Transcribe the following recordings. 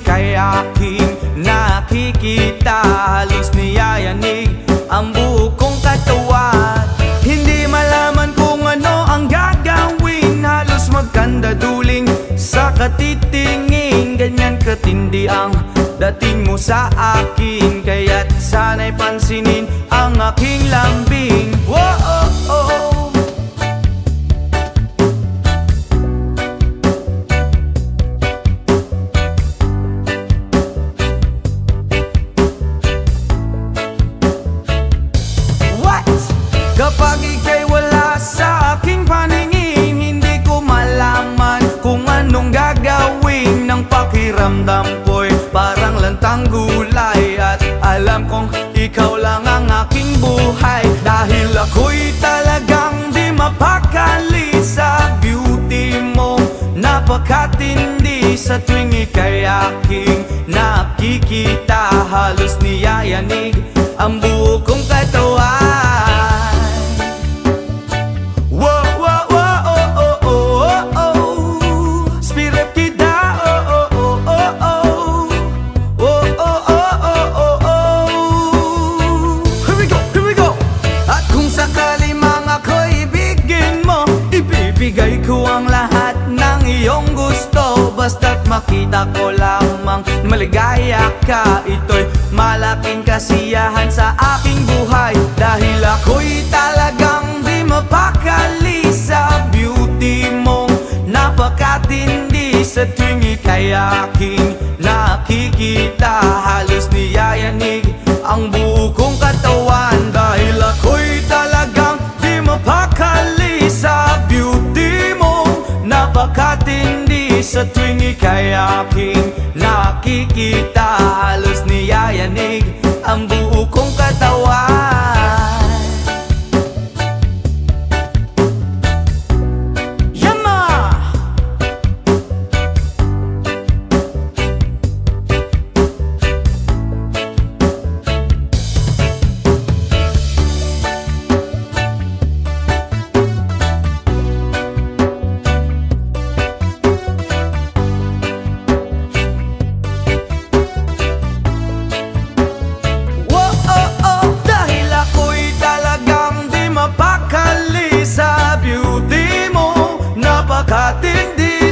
ika'y aking nakikita. Halos niyayanig ang buo kong katawan. Hindi malaman kung ano ang gagawin. Halos magkandaduling sa katitingin. Ganyan katindi ang dating mo sa akin, kaya't sana'y pansinin ang aking lambing. Whoa, oh, oh. Kapag ika'y wala sa aking paningin, hindi ko malaman kung anong gagawin. Ng pakiramdam ko'y parang lantang gulay, at alam kong ikaw lang ang aking buhay. Dahil ako'y talagang di mapakali sa beauty mo, napakatindi. Sa tuwing ika'y aking nakikita, halos niyayanig ang buo kong katawan. Ibigay ko ang lahat ng iyong gusto, basta't makita ko lamang maligaya ka. Ito'y malaking kasiyahan sa aking buhay, dahil ako'y talagang di mapakali sa beauty mong napakatindi. Sa tuwing ika'y aking nakikita, halos niyayanig ang buo kong katawan. Dahil ako'y talagang di mapakali sa beauty mo, napakatindi. Sa tuwing ika'y aking nakikita, halos niyayanig ang buo kong katawan. Yama!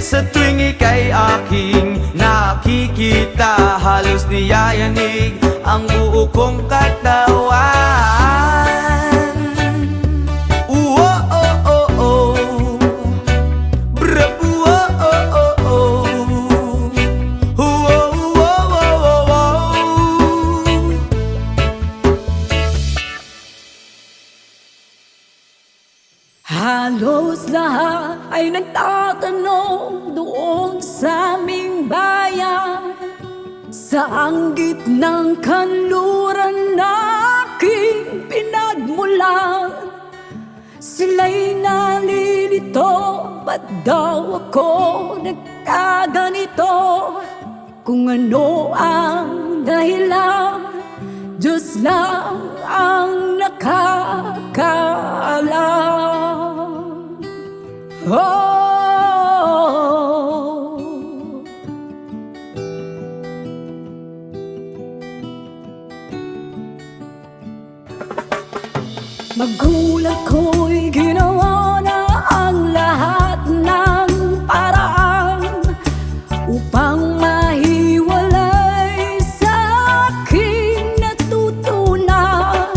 Sa tuwing ika'y aking nakikita, halos niyayanig ang buo kong katawan. Oh, oh, oh, oh. Brap, oh, oh, oh, oh. Oh, oh, oh, oh, oh. Halos lahat ay nagtatanong doon sa aming bayan, saang gitnang kanluran na aking pinagmulan. Sila'y nalilito, ba't daw ako nagkaganito? Kung ano ang dahilan, Diyos lang ang nakakaalam. Oh, magulang ko'y ginawa na ang lahat ng paraan upang mahiwalay sa aking natutunan.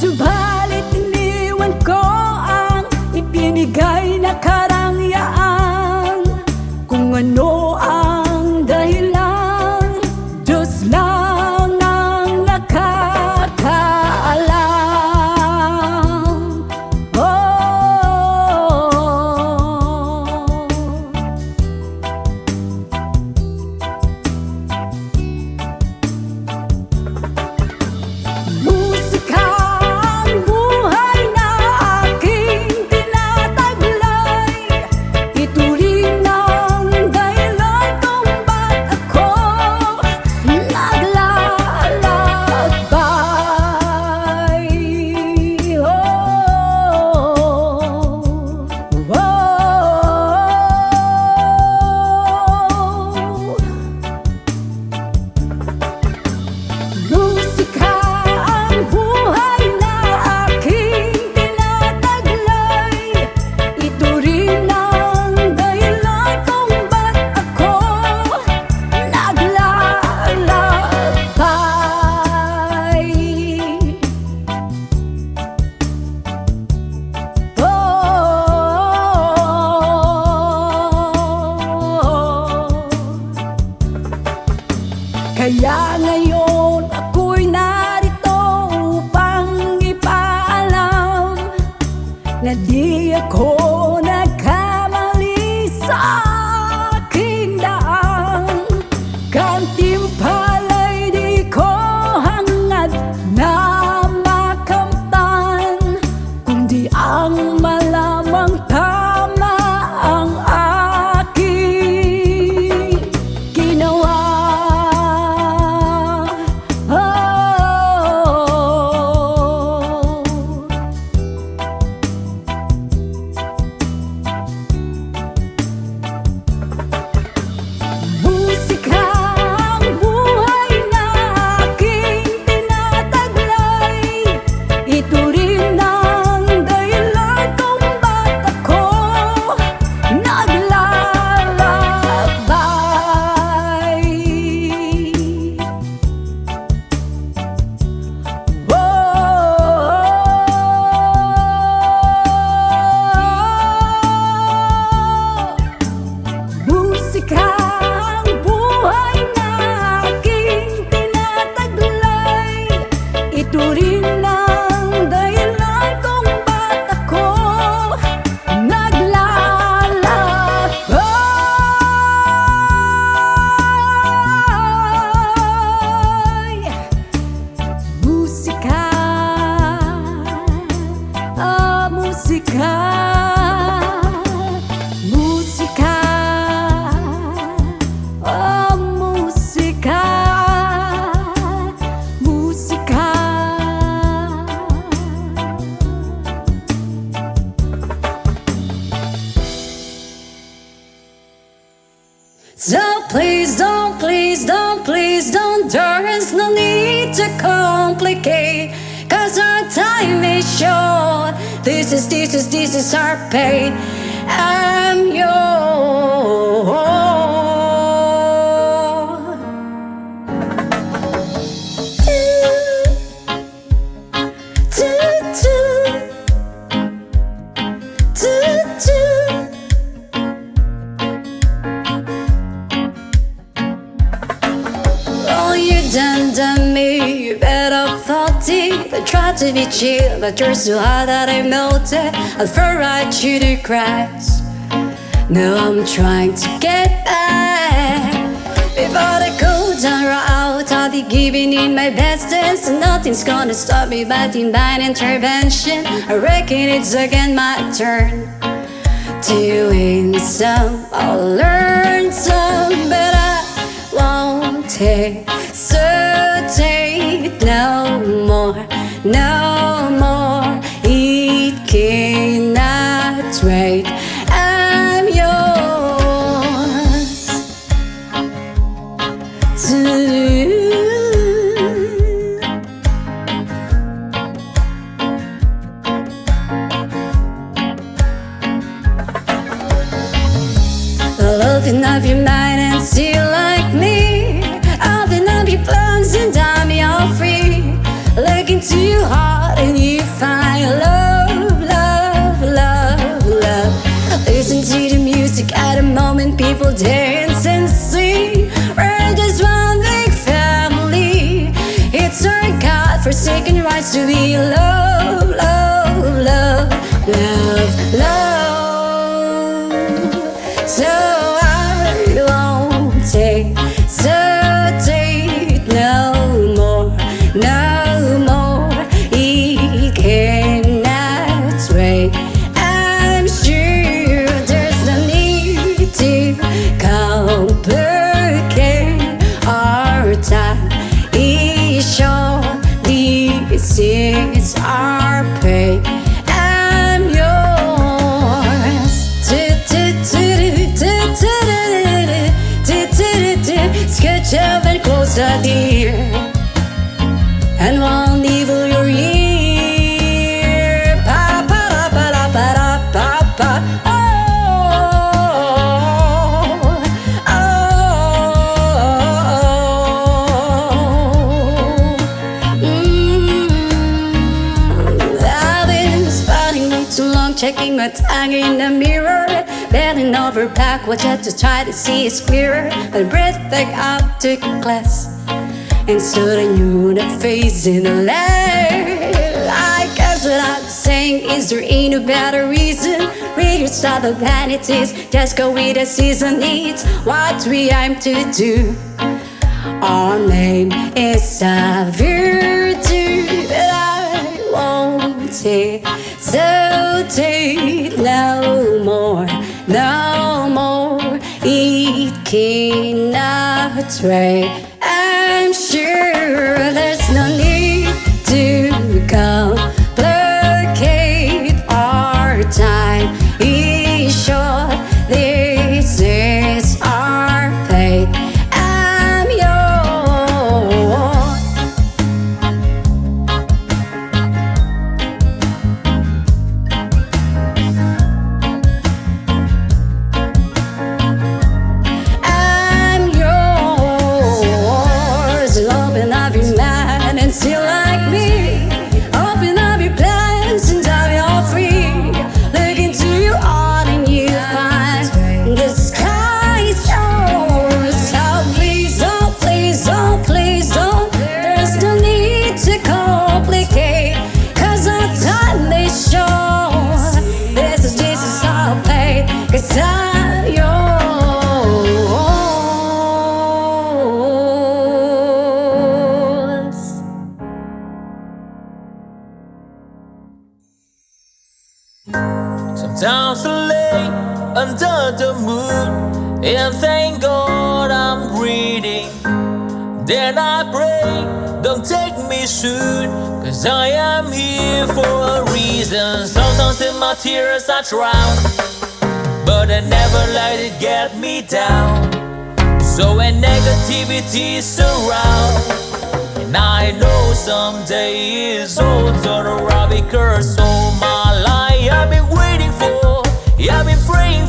Subalit iniwan ko ang ibinigay na karangyaan. Kung ano ang dahilan, Diyos lang ang nakakaalam. Musika ang buhay na aking tinataglay. Ito rin ang dahilan na di ako nagkamali sa aking daan. Gantimpala'y di ko hangad na makamtan, kundi ang malamang tama ang aking ginawa. Musika ang buhay na aking tinataglay. Ito rin ang dahilan kung ba't ako naglalakbay. Musika ang buhay na aking tinataglay. Ito rin ang dahilan kung ba't ako naglalakbay. Musika, musika, musika, musika, musika. So please don't, please don't, please don't. There is no need to complicate, 'cause our time is short. This is our pain. I'm yours. Do, do, do, do. Oh, you done me, you better thought it. I tried to be chill, but you're so hot that I melted. I fell right through the cracks. Now I'm trying to get back. Before the cold down out, I'll be giving in my best dance, and nothing's gonna stop me but divine intervention. I reckon it's again my turn to win some, I'll learn some, but I won't hesitate no more, no more. It cannot wait. I'm yours to loving of your mind and still like me. Open up your plans and I'm all free. Look into your heart and you find love, love, love, love. Listen to the music at the moment, people dance and sing. We're just one big family. It's our God-forsaken rights to be love, love, love, love, love. So I won't hesitate no more, no more. It cannot wait. I'm sure there's no need to complicate our time. It's short, this is our pay. I'm yours. Sketch up and closer, dear, and won't evil your ear. Pa pa da pa da pa da pa pa. Oh, I've been spotting way too long, checking my tongue in the mirror. Bending over backwards just to try to see it's clearer. My breath back up to class, and so I knew that face in the light. I guess that I not saying is there ain't a better reason. Read your style of vanities, just go with the season needs. What we aim to do, our name is a virtue that I won't hesitate no more, no more. It cannot stray. I'm sure there's no need to complicate our time. Is short, this is our fate. I'm yours. I'm yours. Open up your mind and see like me. Open up your plans and tell you're free. Look into your heart and you find the sky is yours. So please don't, please don't, please don't. There's no need to complicate, 'cause our time is short. This is our fate, 'cause I'm yours. Sometimes I lay under the moon and thank God I'm breathing. Then I pray, don't take me soon, 'cause I am here for a reason. Sometimes in my tears I drown, but I never let it get me down. So when negativity surround, and I know someday it's all turn around, because all my life I've been waiting for, I've been praying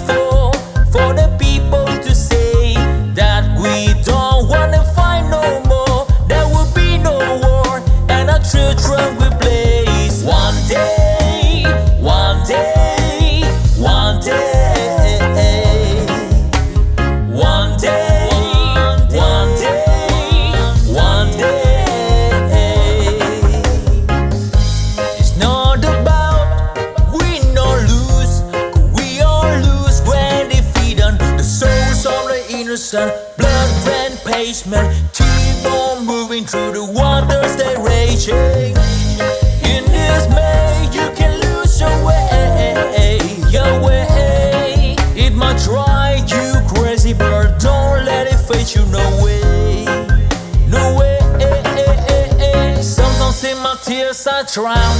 for the people to say that we don't wanna fight no more. There will be no war, and our children will blaze. One day, one day, one day, one day, one day, one day. It's not about win or lose, 'cause we all lose when defeated. The souls of the innocent, blood ran pavement, keep on moving through the waters they raging. In this May, you can lose your way, your way. It might drive you crazy, but don't let it fade you. No way, no way. Sometimes in my tears I drown,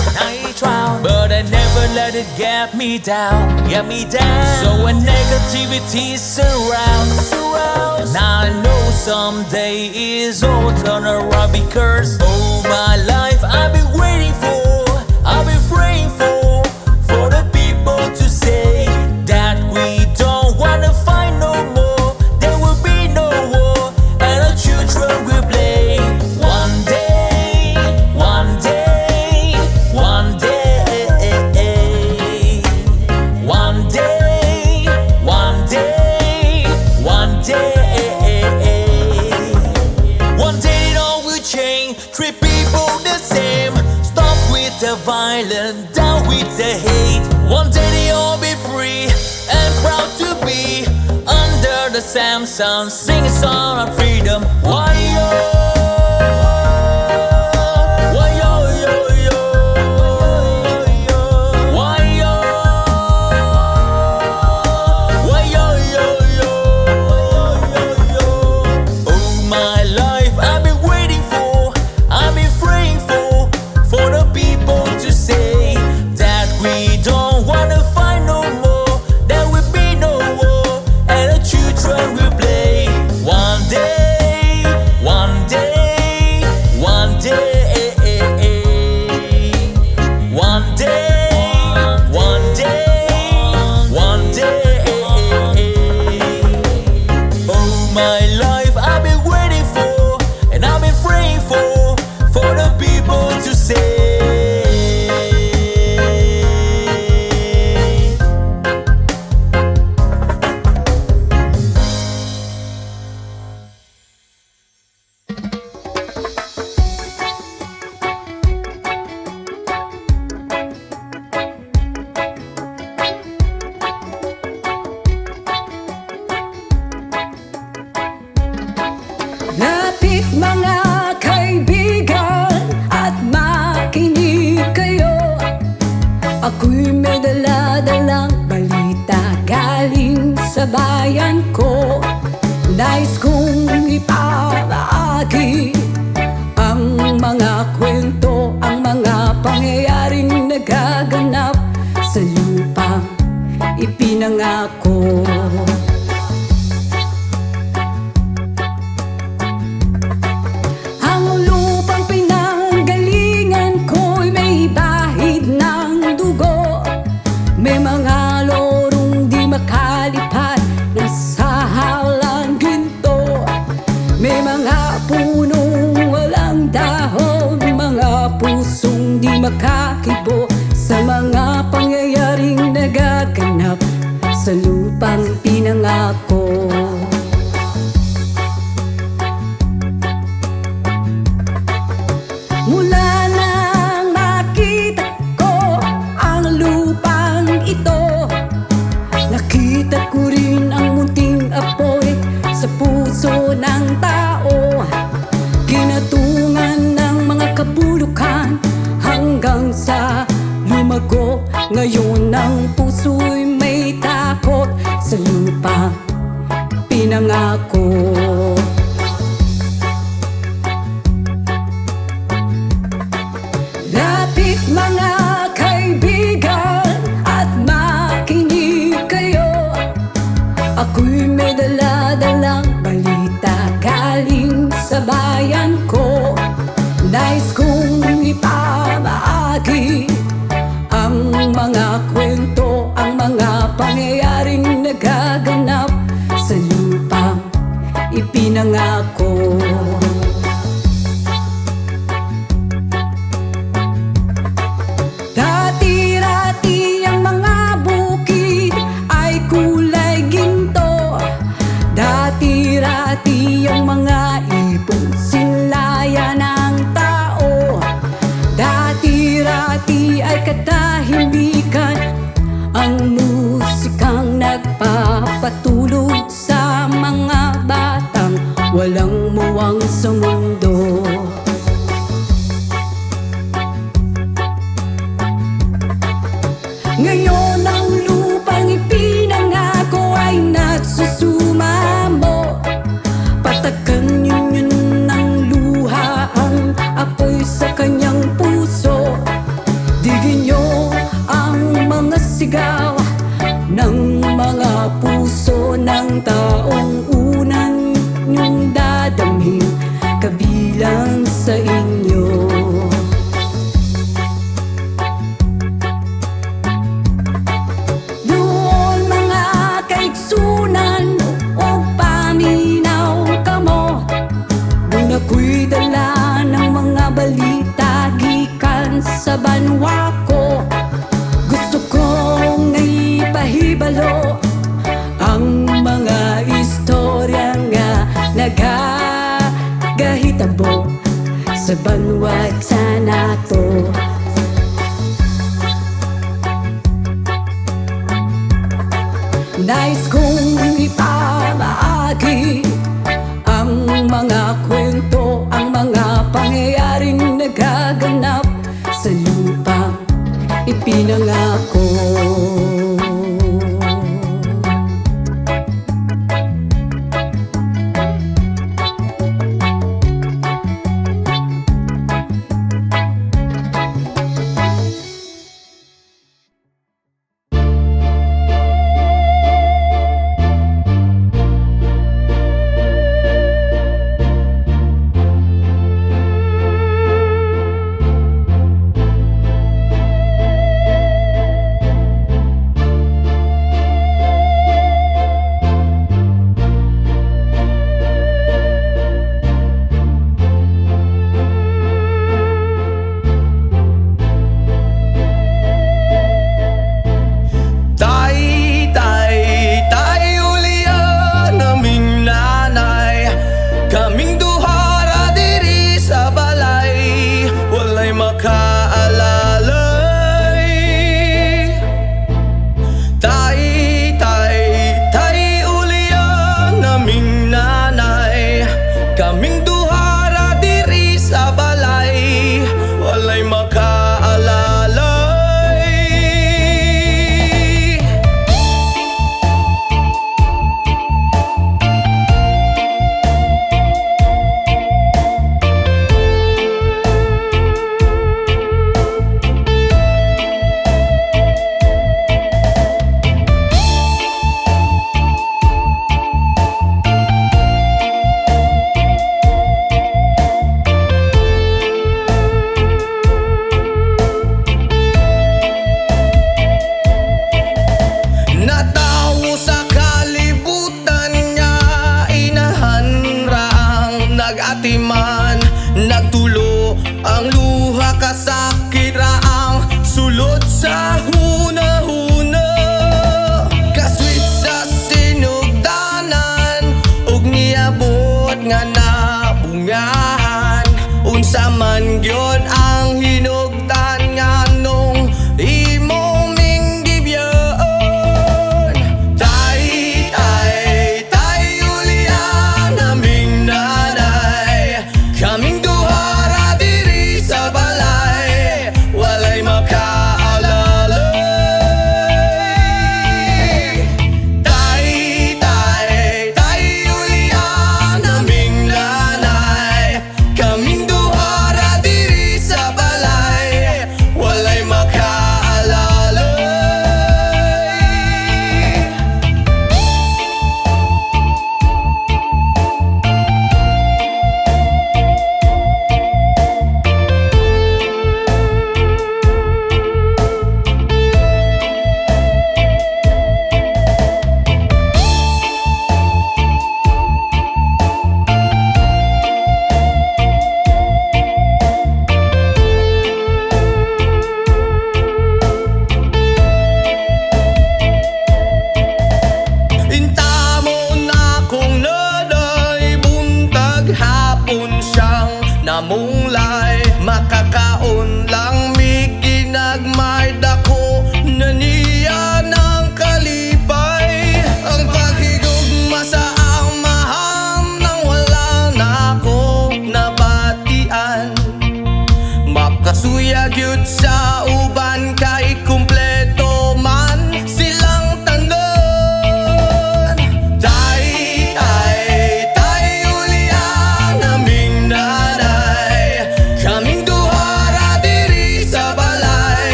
but I never let it get me down, get me down. So when negativity surrounds, and I know someday it's all turn around, because all my life I've been waiting for, I've been praying for the people to say that we don't wanna fight no more. There will be no war, and our children will play. One day, one day, one day, one day, one day, one day. One day it all will change, treat people the same. Stop with the violence, down with the hate. One day they all be free and proud to be under the same sun, sing a song of freedom. Why yo? Why yo yo yo? Why yo? Why yo yo yo? All my life I've been waiting for, I've been praying for the people to say that we don't wanna fight no more. There will be no war, and the children will play. One day, one day. Ako'y may dala-dalang balita galing sa bayan ko. Nais kong ipamahagi ang mga kwento, ang mga pangyayaring nagaganap sa lupang ipinangako. Ang lupang pinanggalingan ko'y may bahid ng dugo. May mga lorong di makalipad na sa halang ginto. May mga punong walang dahon, mga pusong di makakibo sa mga pangyayaring nagaganap sa lupang pinangako. Mula nang makita ko ang lupang ito, nakita ko rin ang munting apoy sa puso ng tao. Ginatungan ng mga kabulukan hanggang sa lumago. Ngayon ang puso'y may takot sa lupang pinangako. Lapit mga kaibigan at makinig kayo. Ako'y may dala-dalang balita galing sa bayan ko. Nais kong ipamahagi ang mga kwento, ang mga pangyayaring nagaganap sa lupang ipinangako. Dati-rati ang mga bukid ay kulay ginto. Dati-rati ang mga ipon sinlaya ng tao. Dati-rati ay katahimikan ang musikang nagpapatulog sa mga batang walang muwang sa mundo. Ngayon ang lupang ipinangako ay nagsusumamo. Patakan yun ng luha ang apoy sa kanyang puso. Digin niyo ang mga sigaw ng mga puso ng taong unang niyong dadamhin kabilang sa inyo. Doon mga kaigsunan o paminaw kamo. Doon ako'y dala ng mga balita gikan sa banwa ko. Gusto kong ipahibalo ang mga istorya nga nagagahitabo sa banwa sa nato. Nais kong ipamahagi ang mga kwento, ang mga pangyayaring nagaganap sa lupang ipinangako.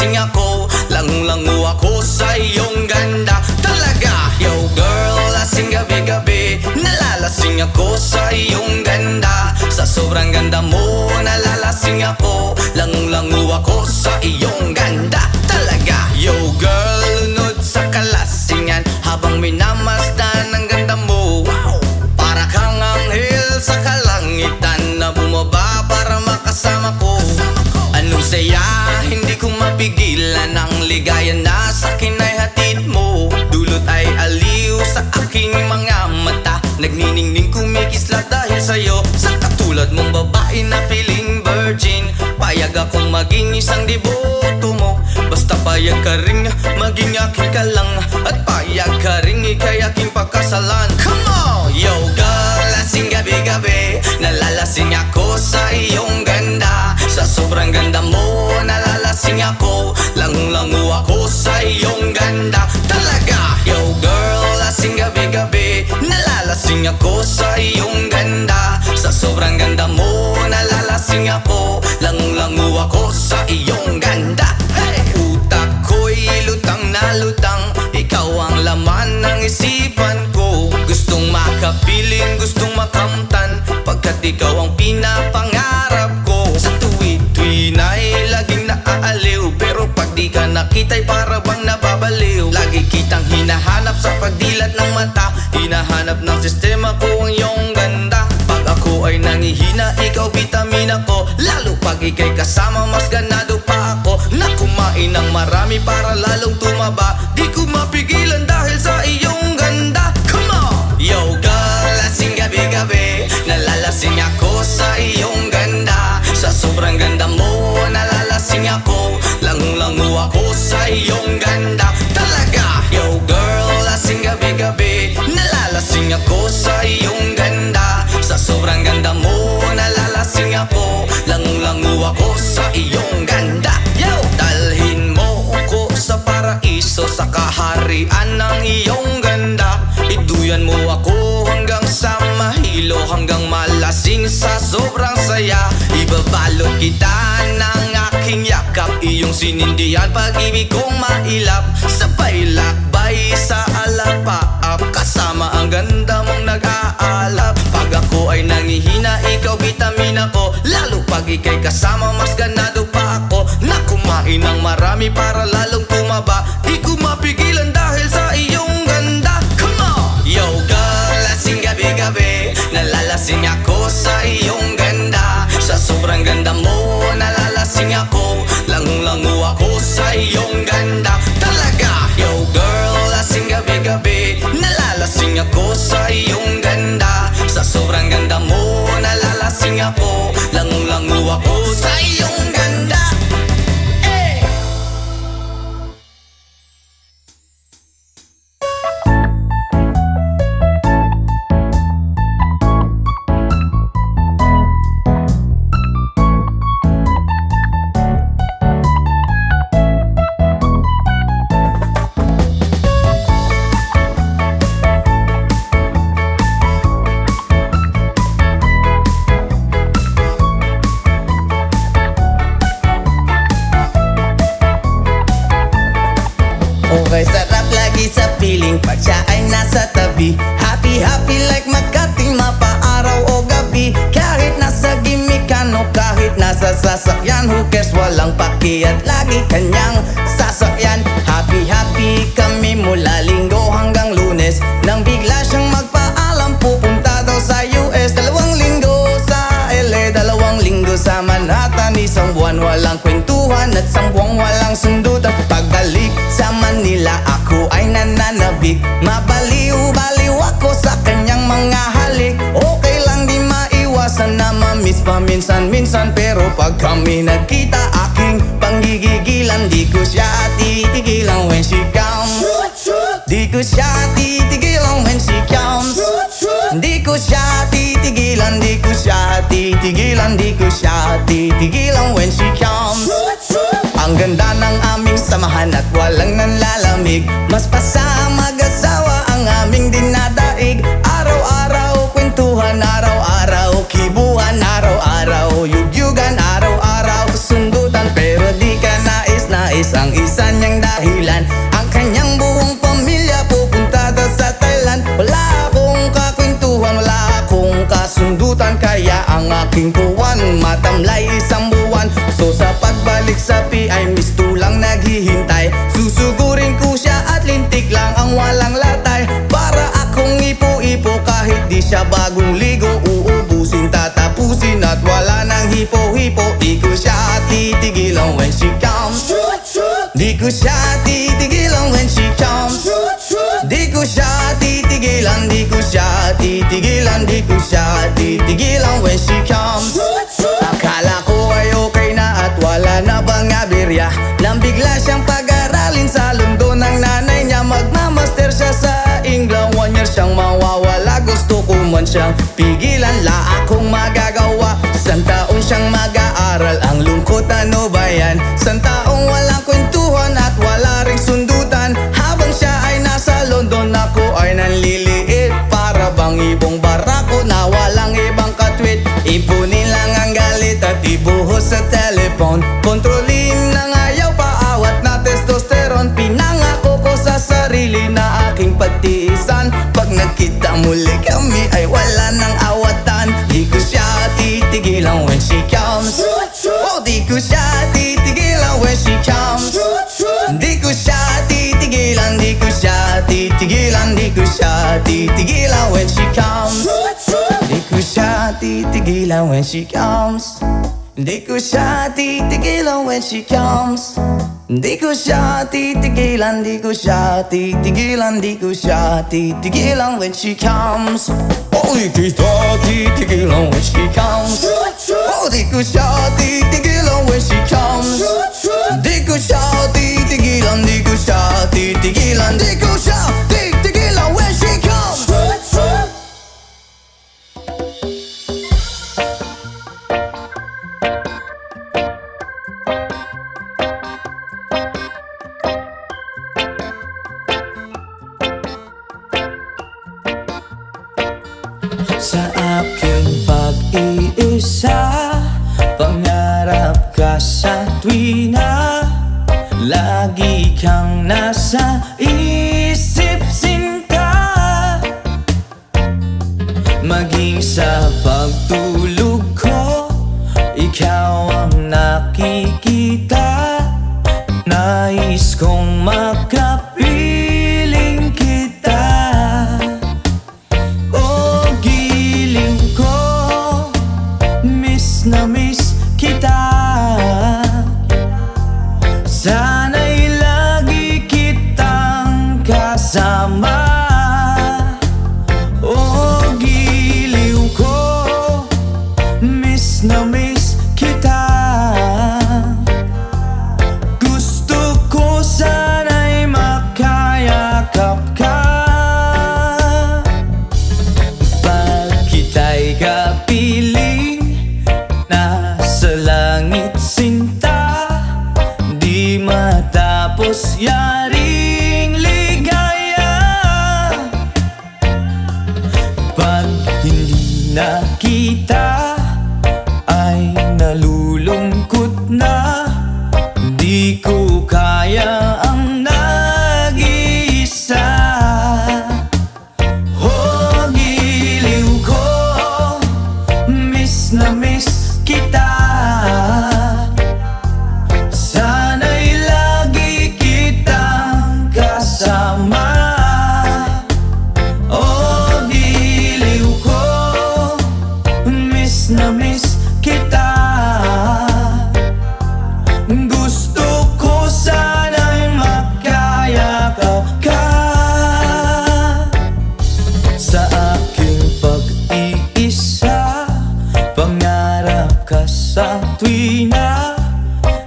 nalalasing ako, lango ako sa iyong ganda. Talaga, yo girl, lasing gabi-gabi, nalalasing ako sa iyong ganda. Sa sobrang ganda mo, nalalasing ako, lango ako sa iyong ganda. Talaga, yo girl, lunod sa kalasingan habang minamasdan ang ganda mo. Para kang anghel sa kalangitan na bumaba para makasama ko. Anong saya, hindi ko mapigilan ang ligaya na sa akin ay hatid mo. Dulot ay aliw sa aking mga mata, nagniningning kumikislat dahil sa'yo. Sa katulad mong babae na piling virgin, payag akong maging isang deboto mo. Basta payag ka ring maging akin ka lang, at payag ka ring ikay aking pagkasalan. Come on! Yo girl, lasing gabi-gabi, nalalasing ako sa iyong ganda. Sa sobrang ganda mo, nalalasing ako, lango ako sa iyong ganda. Talaga, yo girl, lasing gabi-gabi, nalalasing ako sa iyong ganda. Sa sobrang ganda mo, nalalasing ako, lango ako sa iyong ganda. Hey! Utak ko'y lutang na lutang, ikaw ang laman ng isipan ko. Gustong makapiling, gustong makamtan, pagkat ikaw ang pinapangarap ko. Sa tuwi-tuwi na'y laging naaaliw, pero pag di ka nakita'y para bang nababaliw. Lagi kitang hinahanap sa pagdilat ng mata, hinahanap ng sistema ko ang iyong ganda. Pag ako ay nangihina, ikaw vitamina ko, lalo pag ika'y kasama mas ganado pa ako. Na kumain ng marami para lalong tumaba, di ko mapigilan dahil sa iyong ganda. Come on! Yo girl, lasing gabi-gabi, nalalasing ako sa iyong ganda. Sa sobrang ganda mo, nalalasing ako, lango ako sa iyong ganda. Talaga, yo girl, lasing gabi-gabi, nalalasing ako sa iyong ganda. Sa sobrang ganda mo, nalalasing ako, lango ako sa iyong ganda. Yo, dalhin mo ko sa paraiso, sa kaharian ng iyong ganda. Iduyan mo ako hanggang sa mahilo, hanggang malasing sa sobrang saya. Ibabalot kita ng aking yakap, iyong sinindihan pag-ibig kong mailap. Sabay lakbay sa alapaap, kasama ang ganda mong nag-aalap. Pag ako ay nangihina, ikaw vitamina ko, lalo pag ika'y kasama mas ganado pa ako. Na kumain ng marami para lalong tumaba, di ko mapigilan dahil sa iyong ganda. Come on! Yo girl, lasing gabi-gabi, nalalasing ako sa iyong ganda. Sa sobrang ganda mo, nalalasing ako, lango ako sa iyong ganda. Talaga, yo girl, lasing gabi-gabi, nalalasing ako sa iyong ganda. Sa sobrang ganda mo, nalalasing ako, lango ako sa iyong ganda. Okay, sarap lagi sa piling pag siya ay nasa tabi. Happy, happy like Makati, mapaaraw o gabi. Kahit nasa gimikan o kahit nasa sasakyan, who cares, walang pakiat, lagi kanyang sasakyan. Happy, happy kami mula Linggo hanggang Lunes, nang bigla siyang magpaalam pupunta daw sa US. 2 linggo sa LA, 2 linggo sa Manhattan, isang buwan walang kwentuhan at 1 buwang walang sundutan. Pagbalik sa Manila, ako ay nananabik, mabaliw-baliw ako sa kanyang mga halik. Okay lang di maiwasan na mamiss paminsan-minsan, pero pag kami nagkita, aking panggigigilan. Di ko siya titigilan when she comes, di ko siya titigilan when she comes. Di ko siya titigilan, di ko siya titigilan, di ko siya titigilan when she comes. Ang ganda ng aming samahan at walang nanlalamig, mas pa sa mag-asawa ang aming dinadaig. Araw-araw kwentuhan, araw-araw kibuhan, araw-araw yugyugan, araw-araw sundutan. Pero di ka nais-nais ang isa niyang dahilan. Ang kanyang buong pamilya pupunta daw sa Thailand. Wala akong kakwentuhan, wala akong kasundutan, kaya ang aking buwan matamlay isang buwan. So sa pagbalik sa PI, misto lang naghihintay. Susugurin ko siya at lintik lang ang walang latay. Para akong ipo-ipo kahit di siya bagong ligo. Uubusin, tatapusin at wala nang hipo-hipo. Di ko siya titigilan when she comes. Di ko siya titigilan when she comes. Di ko siya titigilan, di ko siya titigilan, di ko siya titigilan when she comes. Akala ko ay okay na at wala na bang aberya, nang bigla siyang pag-aralin sa London ng nanay niya. Magmamaster siya sa England, 1 year siyang mawawala. Gusto ko man siyang pigilan, la akong magagawa. Isang taon siyang mag-aaral, ang lungkot ano ba yan? Isang taong walang kwentuhan at wala ring sundutan. Habang siya ay nasa London, ako ay nanliliit. Para bang ibong barako na walang ibang katwit. Ipunin lang ang galit at ibuhos sa telephone. Kontrolin ng ayaw, paawat na testosterone. Pinangako ko sa sarili na aking pagtiisan. Pag nagkita muli kami ay wala nang awatan. Di ko siya titigilan when she comes. Oh, di ko siya titigilan when she comes. Di ko siya titigilan, di ko siya titigilan, di ko siya titigilan when she comes. Di ko siya titigilan when she comes. Di ko siya titigilan when she comes. Di ko siya titigilan, di ko siya titigilan, di ko siya titigilan when she comes. Oh, di kita titigilan when she comes. Oh, di ko siya titigilan when she comes. Di ko siya titigilan, di ko siya titigilan, di ko siya titigilan when she comes. Sa aking pag-iisa, pangarap ka sa tuwina. Lagi kang nasa isip, sinta. Maging sa pagtulog ko, ikaw ang nakikita. Nais kong makapiling kita. Oh, giling ko, miss na miss kita. Sana'y lagi kitang kasama. Oh, giliw ko, miss na miss kita. Gusto ko sana'y makayakap ka. Pag kita'y kapiling, nasa langit sinta. Di matapos yaring ligaya. Pag hindi na kita, ay nalulungkot na. Di ko kaya ang nag-iisa. Oh, giliw ko, miss na miss kita. Sana'y lagi kitang kasama. Oh, giliw ko, miss na miss kita. Gusto ko sana'y makayakap ka. Sa aking pag-iisa, pangarap ka sa tuwina.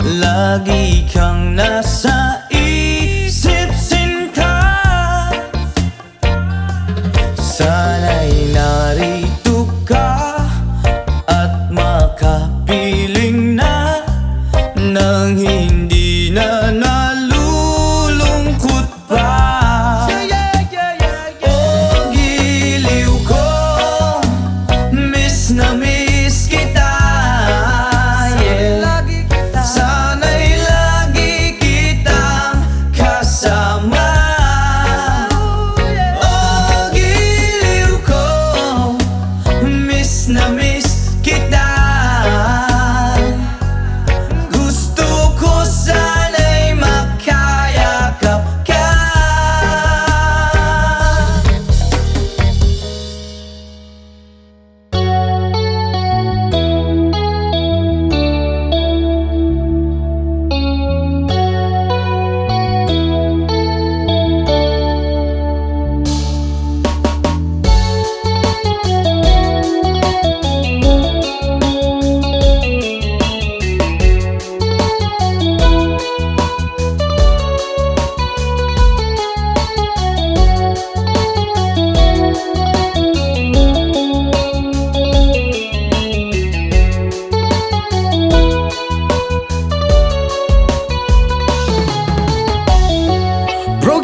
Lagi kang nasa isip, sinta. Sana'y narito ka at makapiling na. Nang hindi na nalulungkot pa. Oh, giliw ko, miss na miss kita. Yeah. Sana'y lagi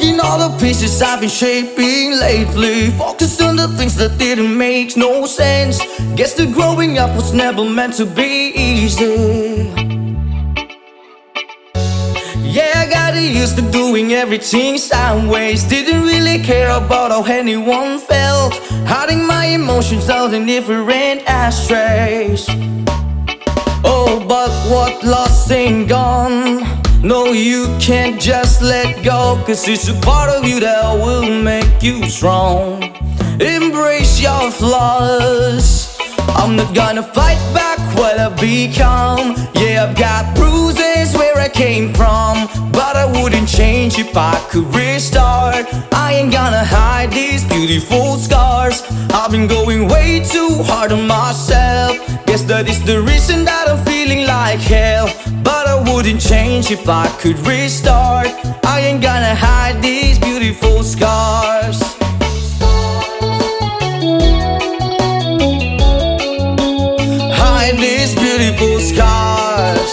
Reworking all the pieces I've been shaping lately. Focused on the things that didn't make no sense. Guess the growing up was never meant to be easy. Yeah, I got used to doing everything sideways. Didn't really care about how anyone felt. Hiding my emotions out in different ashtrays. Oh, but what lost ain't gone. No, you can't just let go, 'cause it's a part of you that will make you strong. Embrace your flaws. I'm not gonna fight back what I become. Yeah, I've got bruises where I came from, but I wouldn't change if I could restart. I ain't gonna hide these beautiful scars. I've been going way too hard on myself. Guess that is the reason that I'm feeling like hell. But I wouldn't change if I could restart. I ain't gonna hide these beautiful scars. Hide these beautiful scars.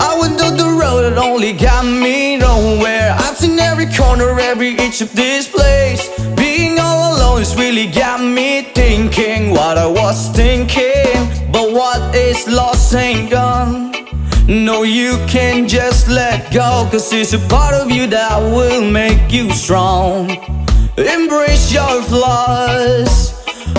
I went on the road that only got me nowhere. I've seen every corner, every inch of this place. Being all alone has really got me thinking what I was thinking. But what is lost ain't gone. No, you can't just let go, 'cause it's a part of you that will make you strong. Embrace your flaws.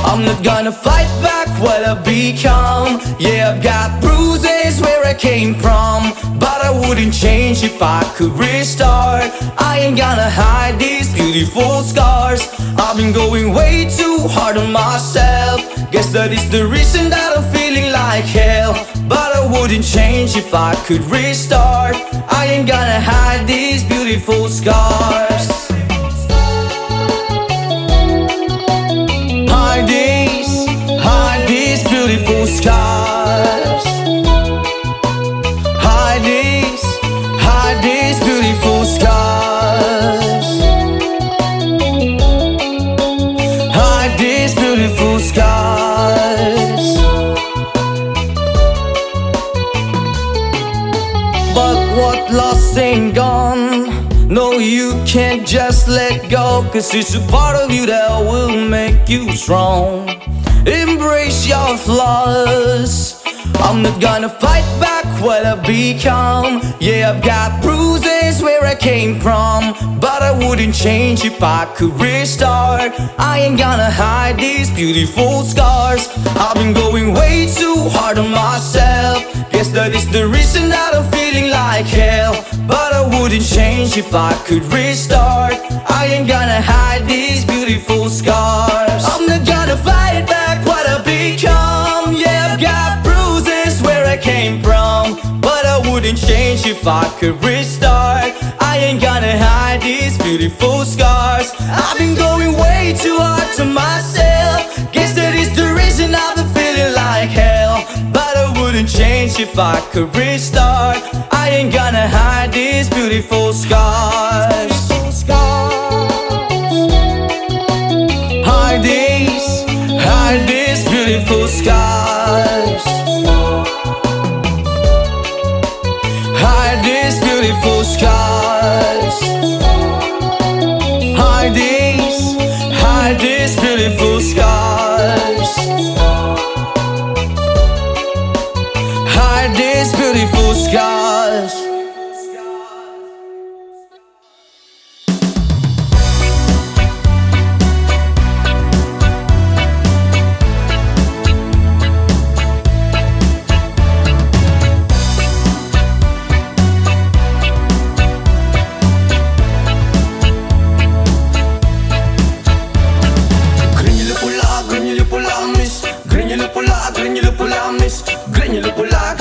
I'm not gonna fight back what I become. Yeah, I've got bruises where I came from, but I wouldn't change if I could restart. I ain't gonna hide these beautiful scars. I've been going way too hard on myself. Guess that is the reason that I'm feeling like hell. But I wouldn't change if I could restart. I ain't gonna hide these beautiful scars. Hide these beautiful scars. Hide these beautiful scars. Hide these beautiful scars. But what lost ain't gone. No, you can't just let go, 'cause it's a part of you that will make you strong. Embrace your flaws. I'm not gonna fight back what I become. Yeah, I've got bruises where I came from, but I wouldn't change if I could restart. I ain't gonna hide these beautiful scars. I've been going way too hard on myself. Guess that is the reason that I'm feeling like hell. But I wouldn't change if I could restart. I ain't gonna hide these beautiful scars. I'm not gonna fight back what I become. Yeah, I've got bruises where I came from, but I wouldn't change if I could restart. I ain't gonna hide these beautiful scars. I've been going way too hard to myself. Guess that is the reason I've been feeling like hell. But I wouldn't change if I could restart. I ain't gonna hide these beautiful scars. Hide these beautiful scars. Hide these beautiful scars. Hide these beautiful scars. Hide these beautiful scars.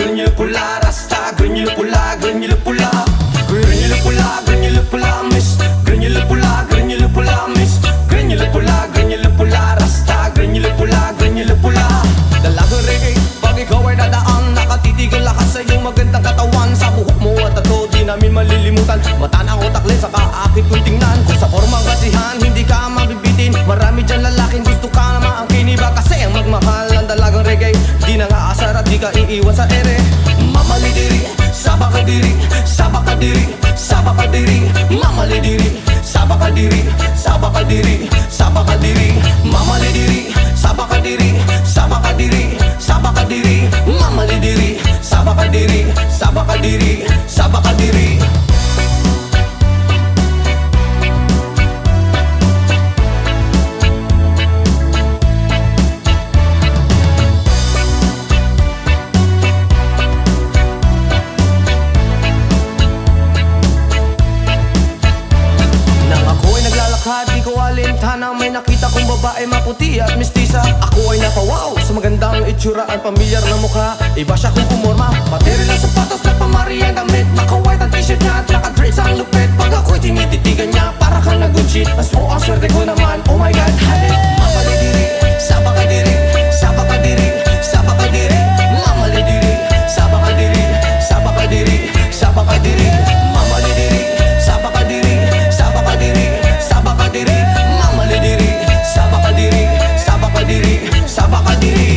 Granular pula, rasta, granular pula, granular pula. Granular pula, granular pula, miss. Granular pula, miss. Granular pula, rasta, granular pula. Dalagang reggae, pag ikaw ay dadaan, nakatitigil lakas sa iyong magandang katawan. Sa buhok mo at tato, di namin malilimutan. Mata na utak lens, saka akit kung tingnan. Kung sa formang kasihan, hindi ka mabibitin. Marami dyan lalaking gusto ka na maangkin. Iba kasi ang magmahal ang dalagang reggae. Di na nga asar at di ka iiwan sa ere. Mamalidiri, sabakadiri, sabakadiri, sabakadiri, mamalidiri, sabakadiri, sabakadiri, sabakadiri, mamalidiri, sabakadiri, sabakadiri, sabakadiri, mamalidiri, sabakadiri, sabakadiri, sabakadiri. Di ko alintana, may nakita kong babae maputi at mistisa. Ako ay napawaw sa magandang itsura at pamilyar na mukha. Iba siya kung pumorma, material ang sapatos na pamari ang damit. Naka-white ang t-shirt niya at naka-drapes ang lupit. Pag ako'y tinititigan niya, para kang nag-good Mas po ang swerte ko naman, oh my God. Hey, mamalidiri, sabakadiri, sabakadiri, sabakadiri, mamalidiri, sabakadiri, sabakadiri, sabakadiri, mamalidiri, sabakadiri, sabakadiri, sabakadiri, mamalidiri, sabakadiri, sabakadiri, sabakadiri.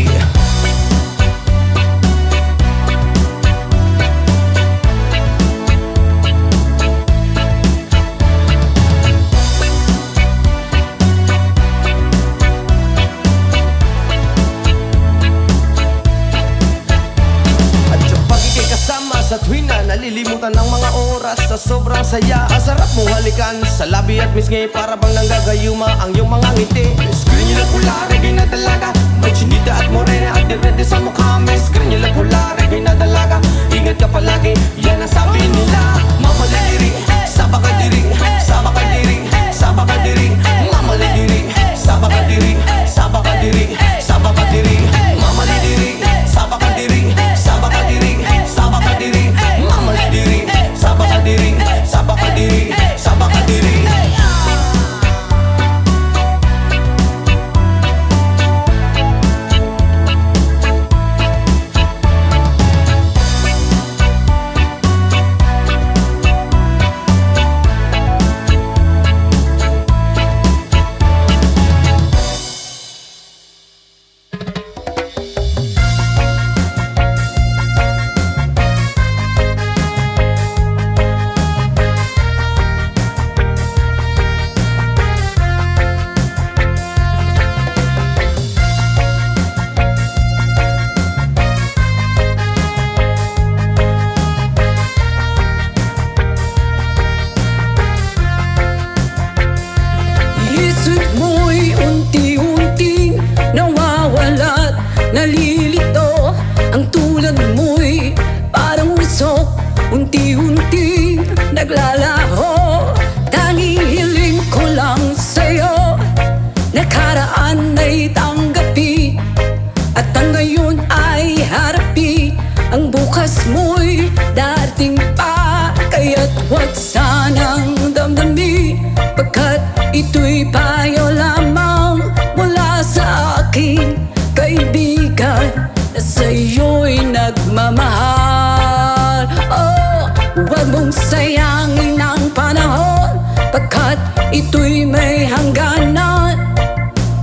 Sa tuwing na nalilimutan ng mga oras sa sobrang saya. Ang sarap mong halikan sa labi at misngi, para bang nanggagayuma ang iyong mga ngiti. Screen nyo lang pula, reggae na dalaga, may chinita at morena at direde sa mukha. May screen nyo lang pula, reggae na dalaga, ingat ka palagi, yan ang sabi nila. Mamalidiri, sabakadiri, sabakadiri, sabakadiri, mamalidiri, sabakadiri, sabakadiri, sabakadiri, mamalidiri, sabakadiri, sabakadiri, sabakadiri, mamalidiri, sabakadiri, sabakadiri, sabakadiri. Nalilito ang tulad mo'y parang usok, unti-unti naglalaho. Tanging hiling ko lang sa'yo, nakaraan ay tanggapin, at ang ngayon ay harapin. Ang bukas mo'y darating pa, kaya't huwag sanang damdamin, pagkat ito'y payo lamang mula sa akin, kaibigan na sa'yo'y nagmamahal. Oh, huwag mong sayangin ang panahon, pagkat ito'y may hangganan.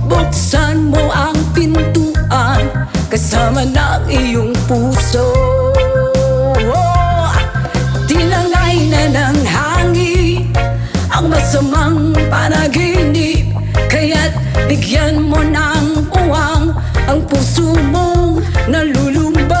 Buksan mo ang pintuan kasama ng iyong puso. Oh, tinangay na ng hangin ang masamang panaginip, kaya't bigyan mo ng puwang ang puso mong nalulumbay.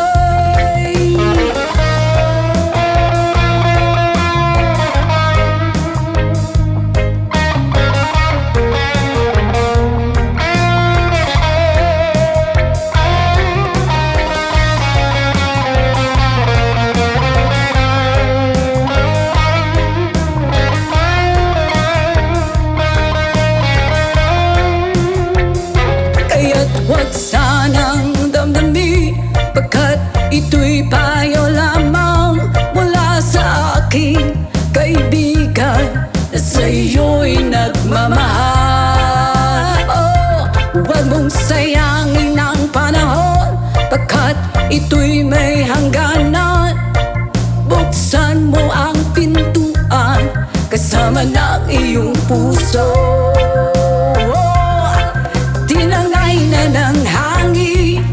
Huwag sanang damdamin, pagkat ito'y payo lamang mula sa akin, kaibigan na sa'yo'y nagmamahal. Oh, huwag mong sayangin ang panahon, pagkat ito'y may hangganan. Buksan mo ang pintuan kasama ng iyong puso. Tinangay na ng hangin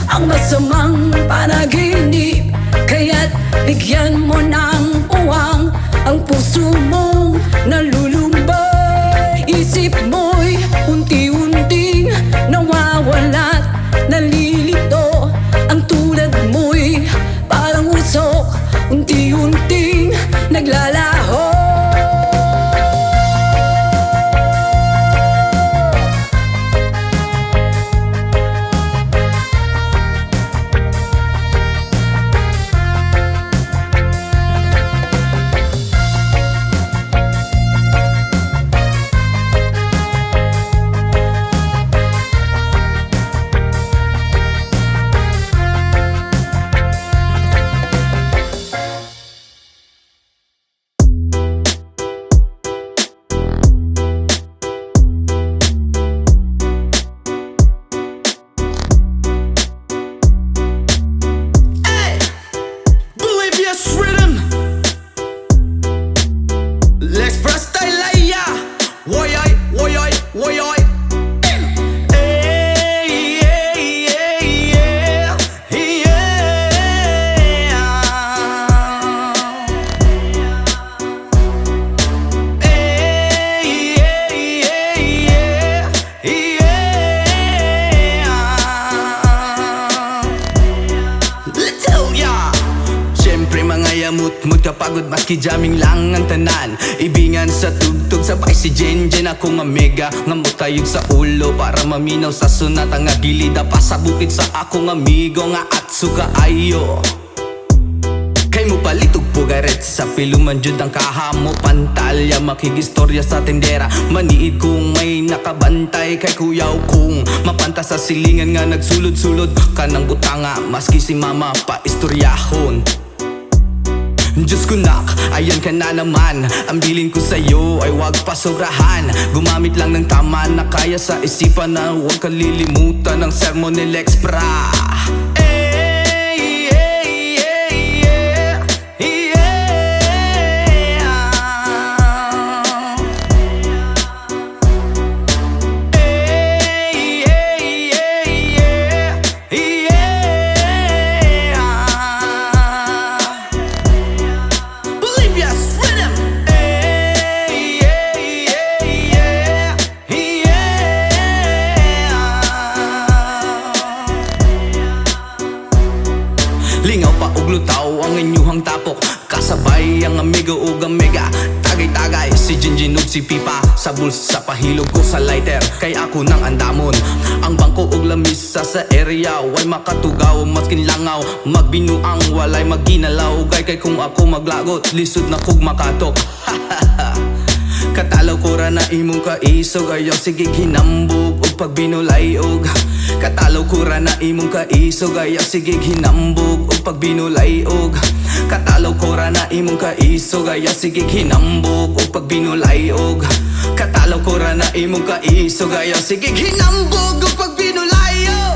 ang masamang panaginip, kaya't Bigyan mo ng uwang ang puso mong nalulumbay. Isip mo'y unti-unting nawawala't nalilito. Ang tulad mo'y parang usok, unti-unting naglalaho. Bolivia's rhythm. Let's press Taylaya. Woy ay, woy ay, woy ay. Hey, hey, hey, yeah, yeah. Hey, hey, hey, yeah, yeah. Let's tell ya. Siyempre mga yamut-mut kapagod maski jamming lang ang tanan. Ibingan sa tugtog sabay si Jen ako nga mega nga mutayog sa ulo para maminaw sa sunat ang agilida pa sa bukid sa akong amigo nga atsuga ayo. Kay mo palitog pugaret sa piluman jud ang kahamo pantalya makigistorya sa tendera maniid kung may nakabantay kay kuyaw kung mapanta sa silingan nga nagsulod-sulod kanang butanga maski si mama pa istoryahon. Diyos ko nak, ayan ka na naman. Ang bilin ko sa'yo ay wag pasobrahan. Gumamit lang ng tama na kaya sa isipan na huwag kalilimutan ng sermon ni Lex Pra. Hey, hey, hey, yeah, yeah. Hey, hey, hey, yeah, yeah. Bolivia's rhythm. Hey, hey, hey, yeah, yeah. Lingaw pa og lutaw ang inyuhang tapok kasabay ang amigo ug amiga. Tagay-tagay si Jinjin ug si Pipa sa bulsa pahilog ko sa lighter kay ako nang andamon. Ang bangko ug lamisa sa area way makatugaw maskin langaw magbinuang walay maginalaw gay kay kung ako maglagot lisod na kog makatok. Katalaw ko ra na imong kaisog ayaw sige hinambog ug pagbinulayog. Katalaw ko ra na imong kaisog ayaw sige hinambog ug pagbinulayog. Katalaw ko ra na imong kaisog ayaw sige hinambog ug pagbinulayog. Katalaw ko ra na imong kaisog ayaw sige hinambog ug pagbinulayog.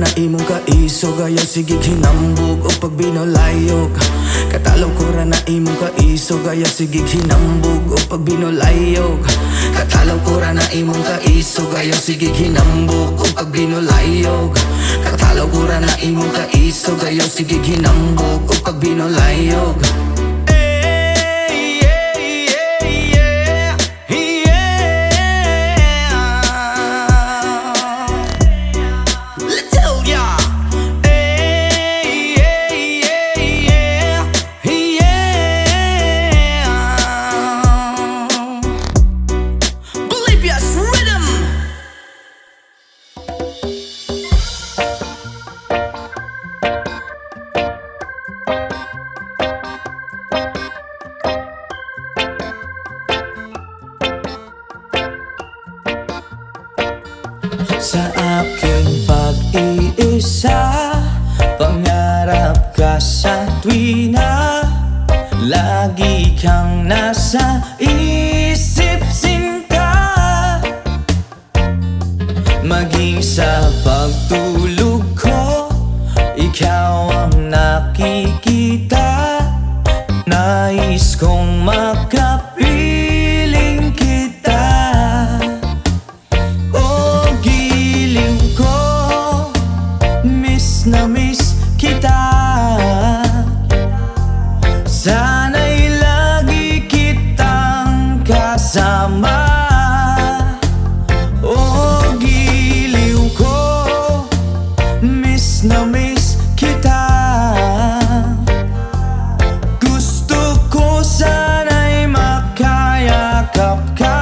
Na imong kaisog ayaw sige hinambog o pagbinulayog. Katalaw ko ra na imong kaisog ayaw sige hinambog o pagbinulayog. Katalaw ko ra na imong kaisog ayaw sige hinambog o pagbinulayog. Katalaw ko ra na imong kaisog ayaw sige hinambog o pagbinulayog. Pagtulog ko, ikaw ang nakikita. Nais kong makapiling kita. O giling ko, miss na miss kita. Sana'y lagi kitang kasama. O giliw ko, miss na miss kita. Gusto ko sana'y makayakap ka.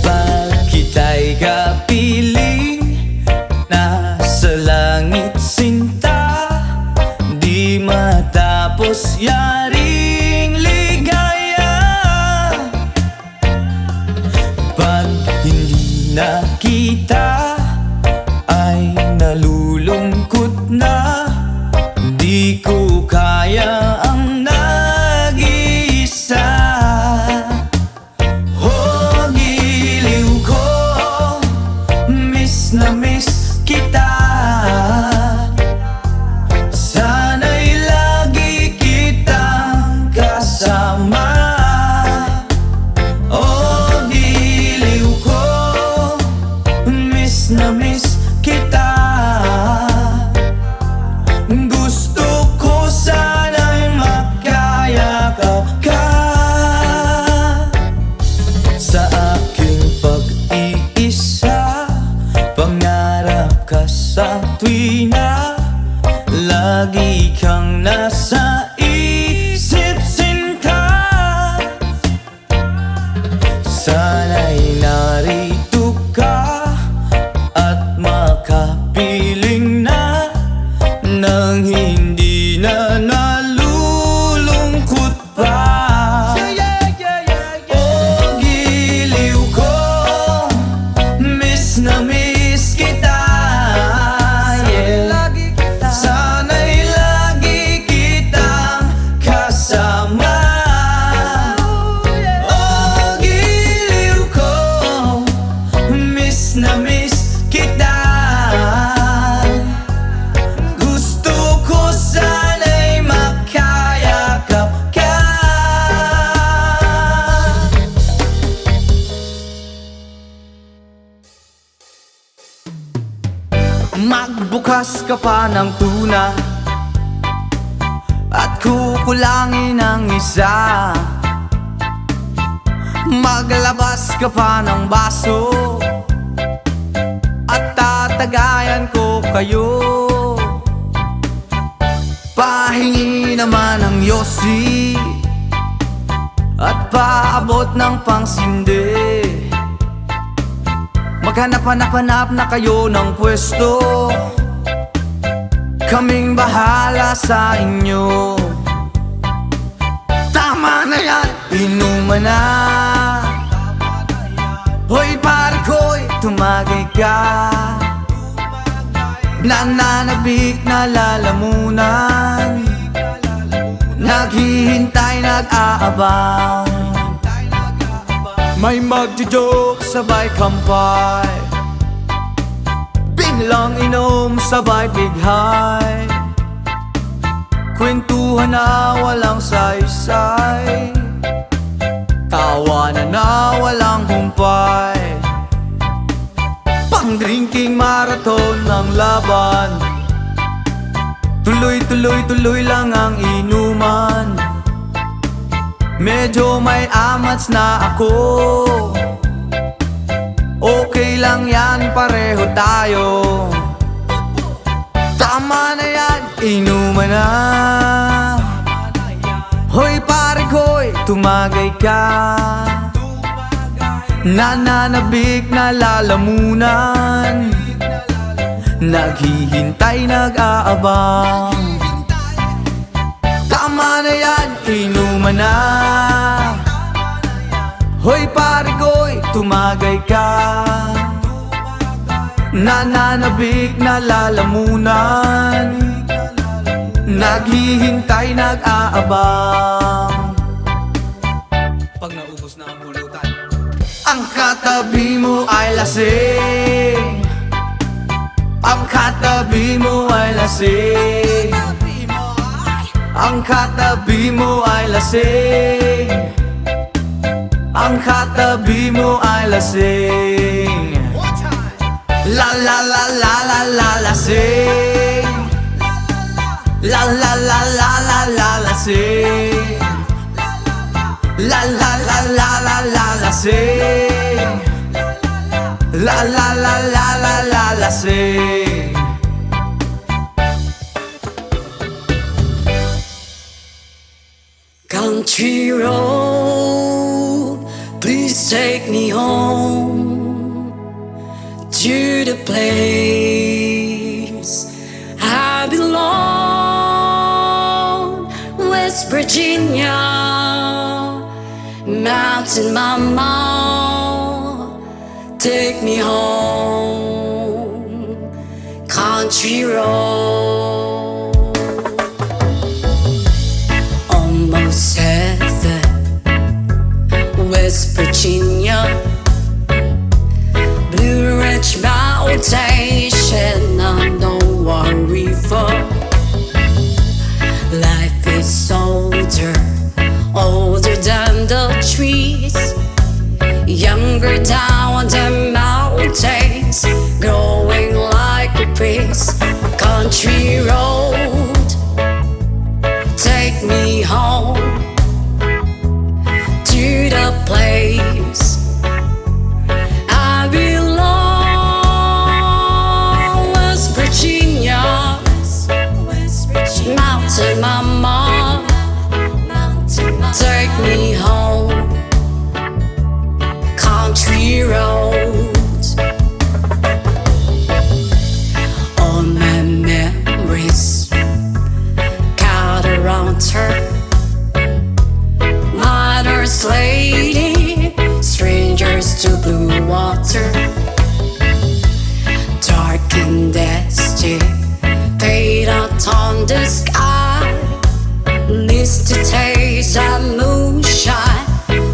Pag kita'y kapiling, nasa langit sinta. Di matapos yaring ligaya. Pag hindi na kita, ay nalulungkot na. Di ko kaya ang nag-iisa. Oh, giliw ko, miss na miss kita. Sana'y lagi kitang kasama. Oh, giliw ko, miss na miss kita. Gusto ko sana'y makayakap ka. Sa aking pag-iisa, pangarap ka sa tuwina. Lagi kang nasa isip sinta. Sana'y narito ka at makapiling na, nang hindi na nalulungkot pa. Oh, giliw ko, miss na miss kita. Yeah. Sana'y lagi kitang kasama. Oh, giliw ko, miss na miss kita. Gusto ko sana'y makayakap ka. Magbukas ka pa ng tuna at kukulangin ang isa. Maglabas ka pa ng baso at tatagayan ko kayo. Pahingi naman ng yosi at paabot ng pangsindi. Maghanap-hanap na kayo ng pwesto, kaming bahala sa inyo. Tama na yan, inuman na. Hoy pare ko'y tumagay ka. Nananabik na lalamunan, naghihintay, nag-aabang. May magjo-joke sabay kampay, biglang inom sabay bighay. Kwentuhan na walang saysay, tawanan na walang humpay. Pang-drinking marathon ng laban, tuloy-tuloy-tuloy lang ang inuman. Medyo may amats na ako, okay lang yan, pareho tayo. Tama na yan, inuman na. Hoy pare ko'y tumagay ka. Nananabik na lalamunan, naghihintay, nag-aabang. Tama na yan, inuman na. Hoy pare ko'y tumagay ka. Nananabik na lalamunan, naghihintay, nag-aabang. Pag naubos na ang pulutan, ang kata katabi mo ay lasing. Ang katabi mo ay lasing. Ang katabi mo ay lasing. Ang katabi mo ay lasing. La la la la la la lasing. La la la la la la lasing. La la la la la la lasing. La la la la la la lasing. Country road, please take me home to the place I belong. West Virginia, Mountain Mama, take me home. Country road, almost heaven. West Virginia, Blue Ridge Mountain, Shenandoah River. Life is older, older than the trees, younger down the mountains, growing like a breeze. Country road, take me home to the place I belong. West Virginia, Mountain Mama, take me home. Country roads, all my memories got around her. Mother's lady, strangers to blue water, dark and dusty, paint out on the sky, least to taste of moonshine,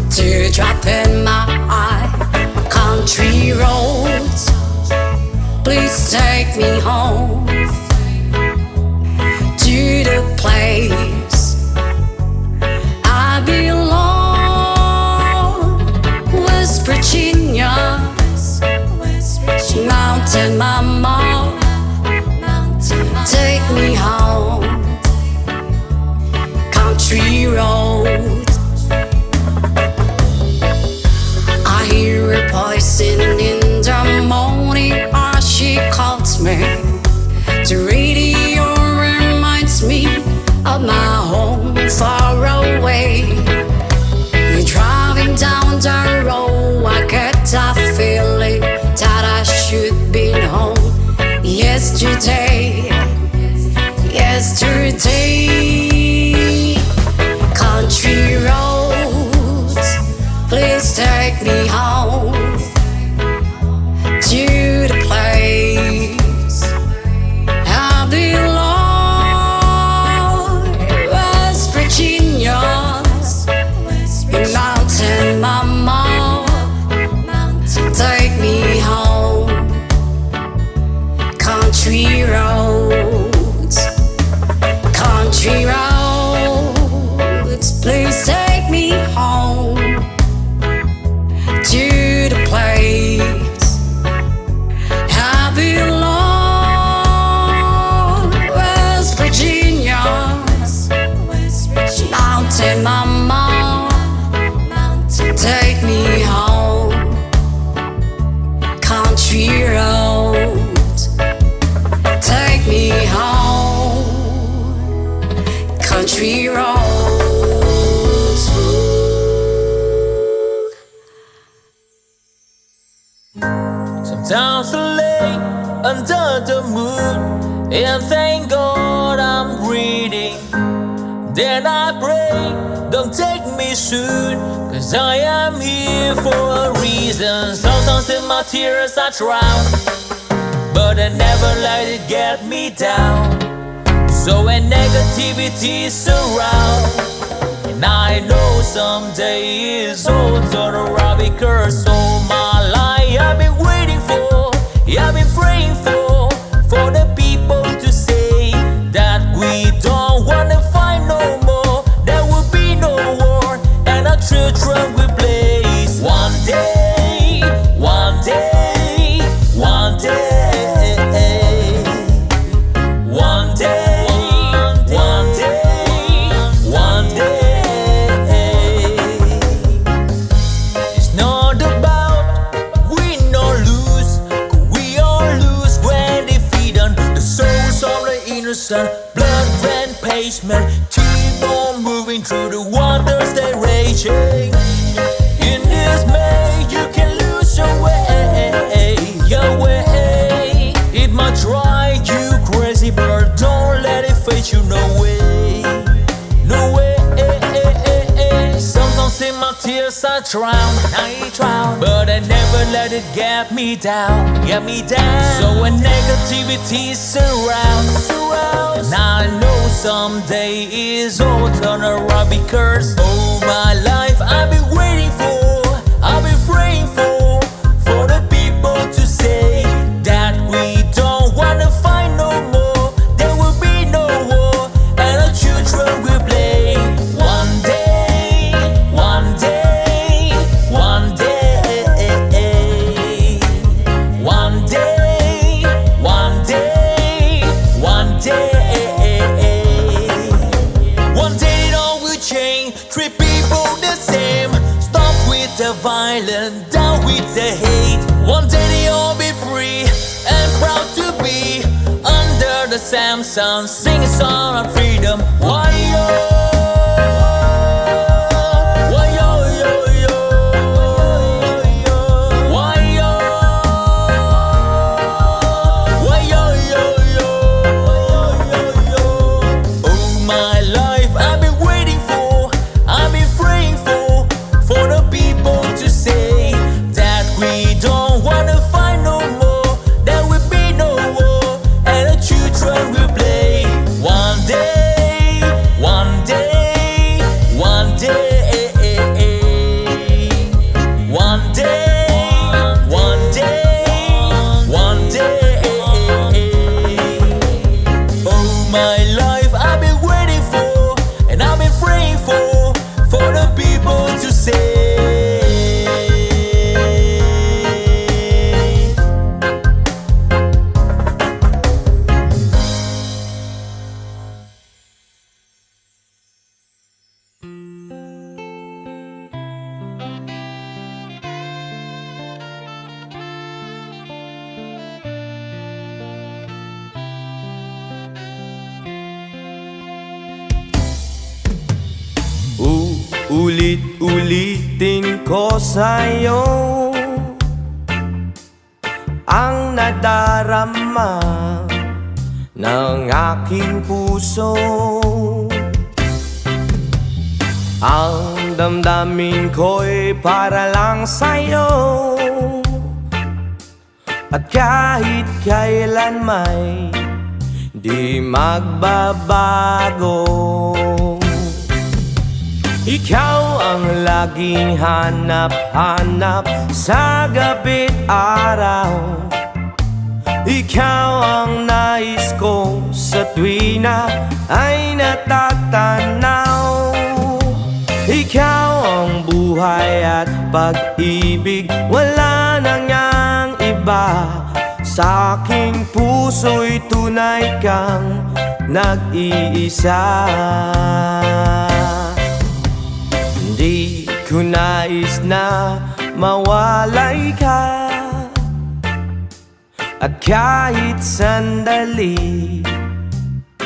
teardrop in my eye. Country roads, please take me home to the place I belong. West Virginia, Mountain Mama, take me home. Country roads, I hear a voice in the morning as she calls me. The radio reminds me of my home far away. You're driving down the road, I get that feeling that I should be home. Yesterday, country roads, please take me home to the place I belong. West Virginia, Mountain Mama, take me home. Country roads, country roads, please take me home to the place I belong. West Virginia, Mountain Mama, take me home. Country roads, take me home. Country roads. Sometimes I lay under the moon and thank God I'm breathing. Then I pray, don't take me soon, 'cause I am here for a reason. Sometimes in my tears I drown, but I never let it get me down. So when negativity surrounds, and I know someday it's all turn around, because all my life pulsation, blood ran pavement, keep on moving through the waters they raging. In this May, you can lose your way, your way. It might drive you crazy, but don't let it face you. No way, no way. Sometimes in my tears I drown, but I never let it get me down, get me down. So when negativity surrounds, and I know someday it's all turn around, because all my life I've been waiting for, I've been praying for the people to say that we don't wanna fight no more. There will be no war, and our children will play. One day, one day, one day, one day, one day, one day. One day it all will change, treat people the same. Stop with the violence, down with the hate. One day they all be free and proud to be under the same sun, sing a song of freedom. Why yo? Why yo yo yo? Why yo? Why yo yo yo? All my life I've been waiting for, I've been praying for the people to say that we don't wanna fight no more. There will be no war, and the children will play. One day, one day, one day, one day, one day, one day. All my life I've been waiting for, and I've been praying for the people to say. Ulit-ulitin ko sa'yo ang nadarama ng aking puso. Ang damdamin ko'y para lang sa'yo, at kahit kailan may di magbabago. Ikaw ang laging hanap-hanap sa gabi't araw. Ikaw ang nais ko sa tuwi na ay natatanaw. Ikaw ang buhay at pag-ibig, wala nang ngang iba. Sa aking puso'y tunay kang nag-iisa. Di ko nais na mawalay ka, at kahit sandali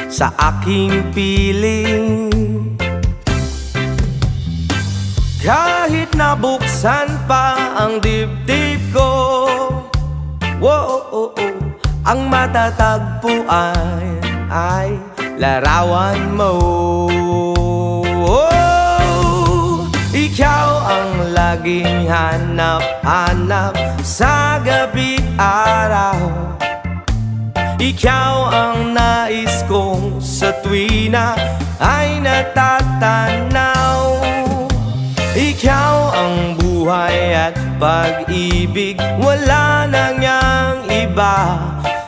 sa aking piling. Kahit nabuksan pa ang dibdib ko, ang matatagpuan ay larawan mo. Ikaw ang laging hanap-hanap sa gabi't araw. Ikaw ang nais kong sa tuwi na ay natatanaw. Ikaw ang buhay at pag-ibig, wala nang ngang iba.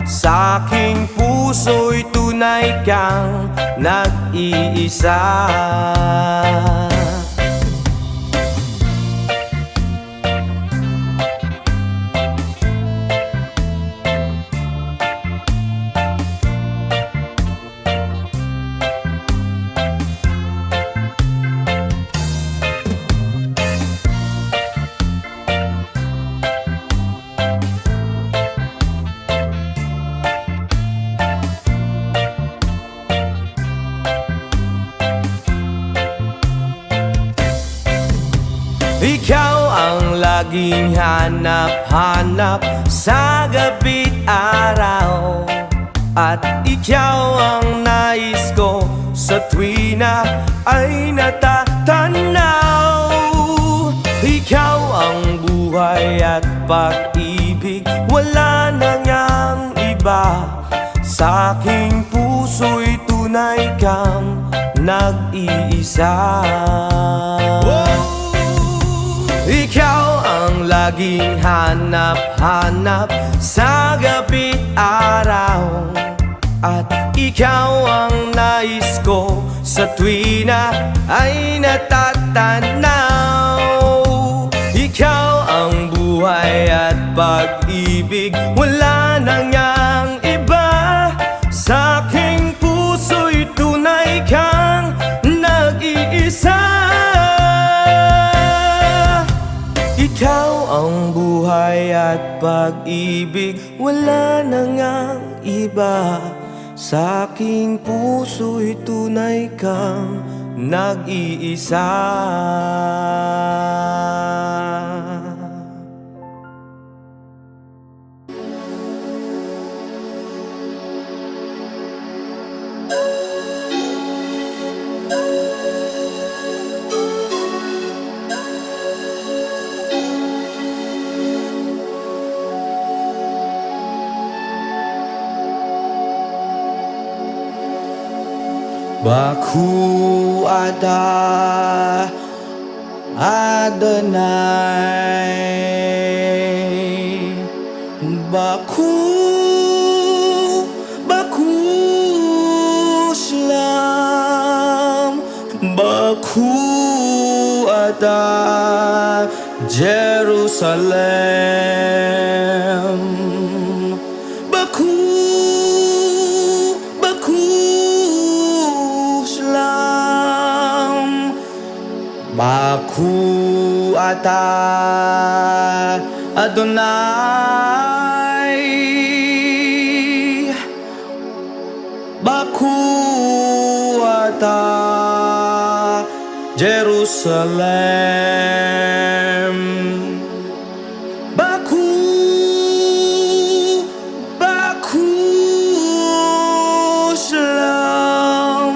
Sa aking puso'y tunay kang nag-iisa. laging hanap-hanap sa gabi't araw. At ikaw ang nais ko sa tuwina ay natatanaw. Ikaw ang buhay at pag-ibig, wala na ngang iba. Sa aking puso'y tunay kang nag-iisa. Ikaw ang laging hanap-hanap sa gabi't araw. At ikaw ang nais ko sa tuwina ay natatanaw. Ikaw ang buhay at pag-ibig, wala na ngang iba. Sa aking puso'y tunay kang nag-iisa. Ikaw ang buhay at pag-ibig, wala na ngang iba. Sa aking puso'y tunay kang nag-iisa. Baku ada Adonai. Baku Shalom. Baku ada Jerusalem. Baku Shalom. Baku ata Adonai. Baku ata Jerusalem. Baku Shalom.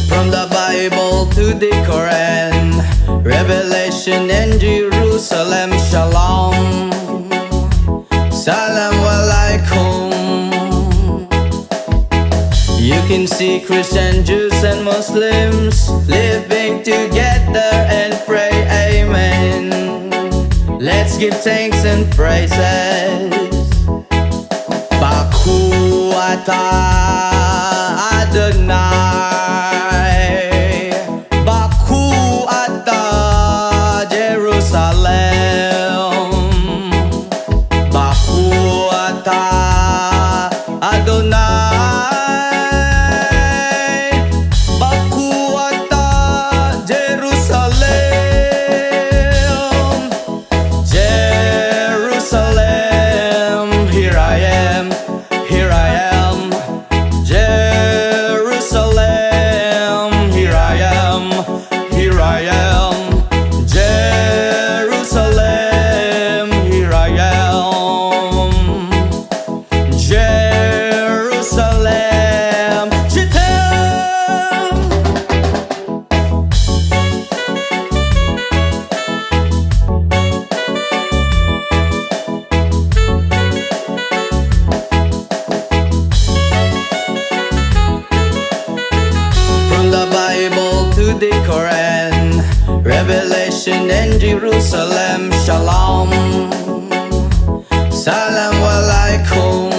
From the Bible to the Quran, Revelation and Jerusalem, Shalom. Salam alaikum. You can see Christian, Jews and Muslims living together and pray amen. Let's give thanks and praises. Baku ata Adonai. Baku ata Jerusalem. Baku ata Adonai. Baku ata Jerusalem. Jerusalem, here I am, here I am. Jerusalem, here I am, here I am. Jerusalem, here I am. Jerusalem, Shittim. From the Bible to the Quran, Revelation and Jerusalem, Shalom. Salam alaikum.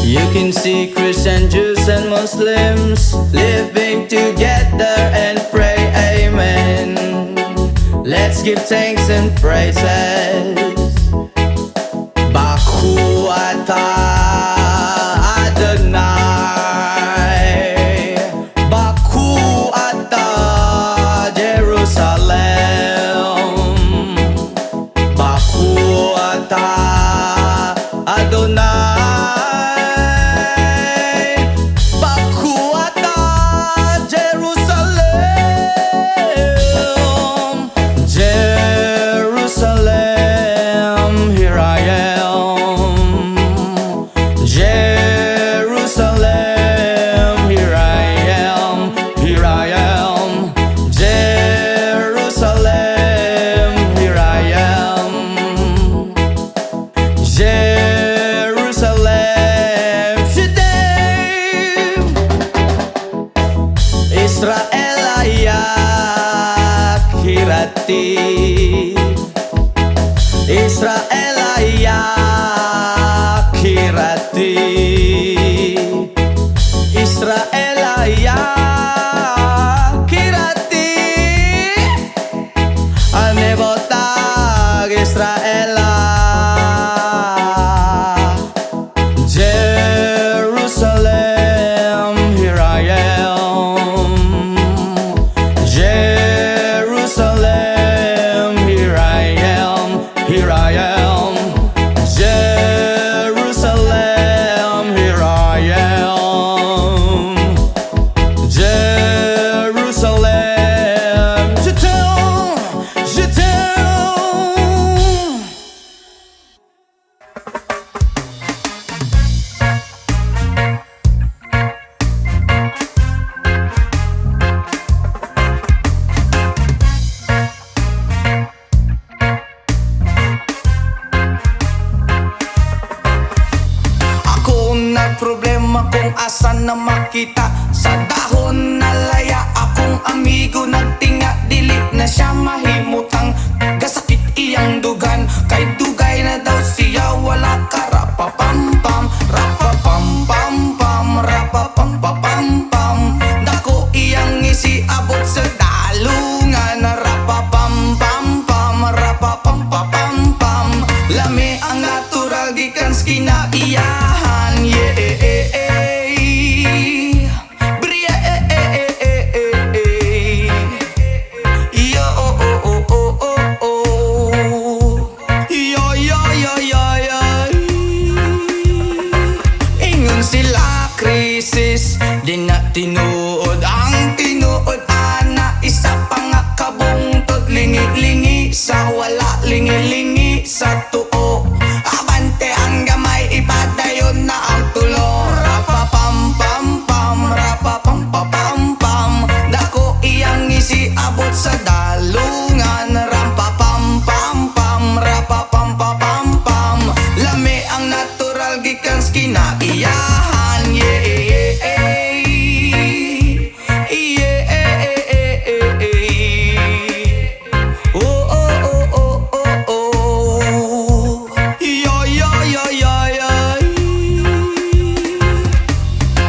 You can see Christian, Jews and Muslims living together Let's give thanks and praises. Baku atah Adonai, Baku atah Jerusalem, Baku atah Adonai, Baku atah Jerusalem, Jerusalem, here I am. Jerusalem, here I am, here I am. Jerusalem, here I am. Jerusalem, Shedem, Israel ayak kirati, Israel ayak kirati, Israel ayak kirati, anebotag Israel. Jerusalem, here I am. Jerusalem, here I am, here I am. Jerusalem, here I am. Jerusalem, je t'aime. Ako nagproblema kung asan na makita. Sa dahon na laya akong amigo nagtinga. Dili na siya mahimutang gasakit iyang dugan. Kay dugay na daw siya wala ka. Rapapampam, rapapampampam, rapapampapampam. Dako iyang isiabot sa dalungan. Rapapampampam, rapapampapampam. Lami ang natural gikan sa kinaiyahan. Yeah, Bria, yo, oh, oh, oh, oh, oh, oh. Yo, yo, yo, yo, yo. Ingon sila krisis, di na tinuod ang tinuod. Ana, isa pa nga kabungtod. Lingi-lingi sa wala, lingi-lingi sa tuo. Abante ang gamay, ipadayon na ang tulo. Rapapampampam, rapapampapampam. Dako iyang isiabot sa dalungan. Rampapampampam, rapapampapampam. Lami ang natural gikan sa kinaiyahan. Yeah, oh, oh, oh, oh, oh, oh. Yo, yo, yo, yo, yo.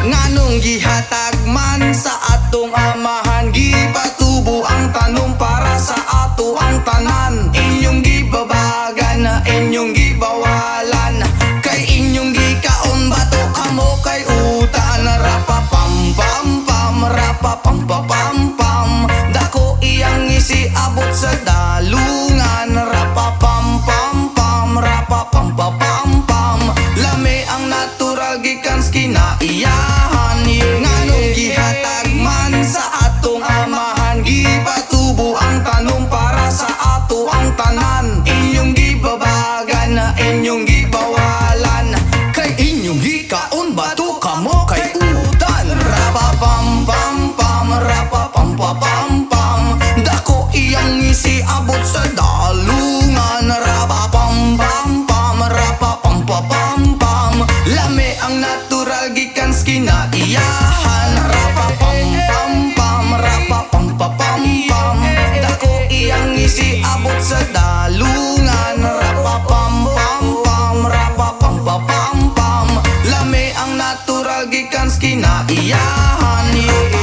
Nganong gihatag man sa atong amahan, gipatubo ang tanong para sa ato ang tanan. Inyong gibabagan na inyong gibawalan. Kay inyong gikaon bato kamo kay utan. Rapapampampam, rapapampapampam. Dako iyang isiabot sa dalungan. Rapapampampam, rapapampapampam. Lami ang natural gikan sa kinaiyahan. Nganong gihatag man sa atong amahan, gipatubo ang tanong para sa ato ang tanan. Inyong gibabagan na inyong gibawalan. Kay inyong gikaon bato kamo kay utan. Rapapampampam, rapapampapampam. Dako iyang isiabot sa dalungan. Rapapampampam, rapapampapampam. Lami ang natural gikan sa kinaiyahan. Rapapampampam, rapapampapampam. Dako iyang isiabot sa dalungan. Rapapampampam, rapapampapampam. Lami ang natural gikan sa kinaiyahan. Yeah,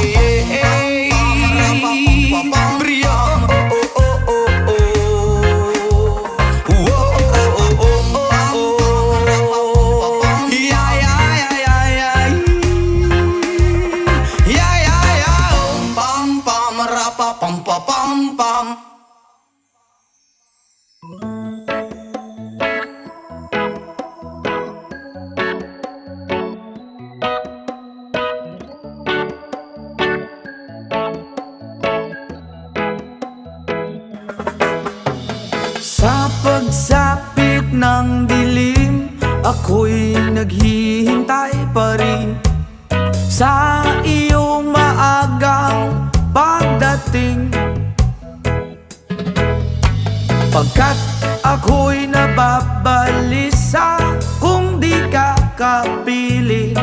Bria, oh, oh, oh, oh, oh. pagsapit ng dilim, ako'y naghihintay pa rin sa iyong maagang pagdating. Pagkat ako'y nababalisa kung di ka kapiling.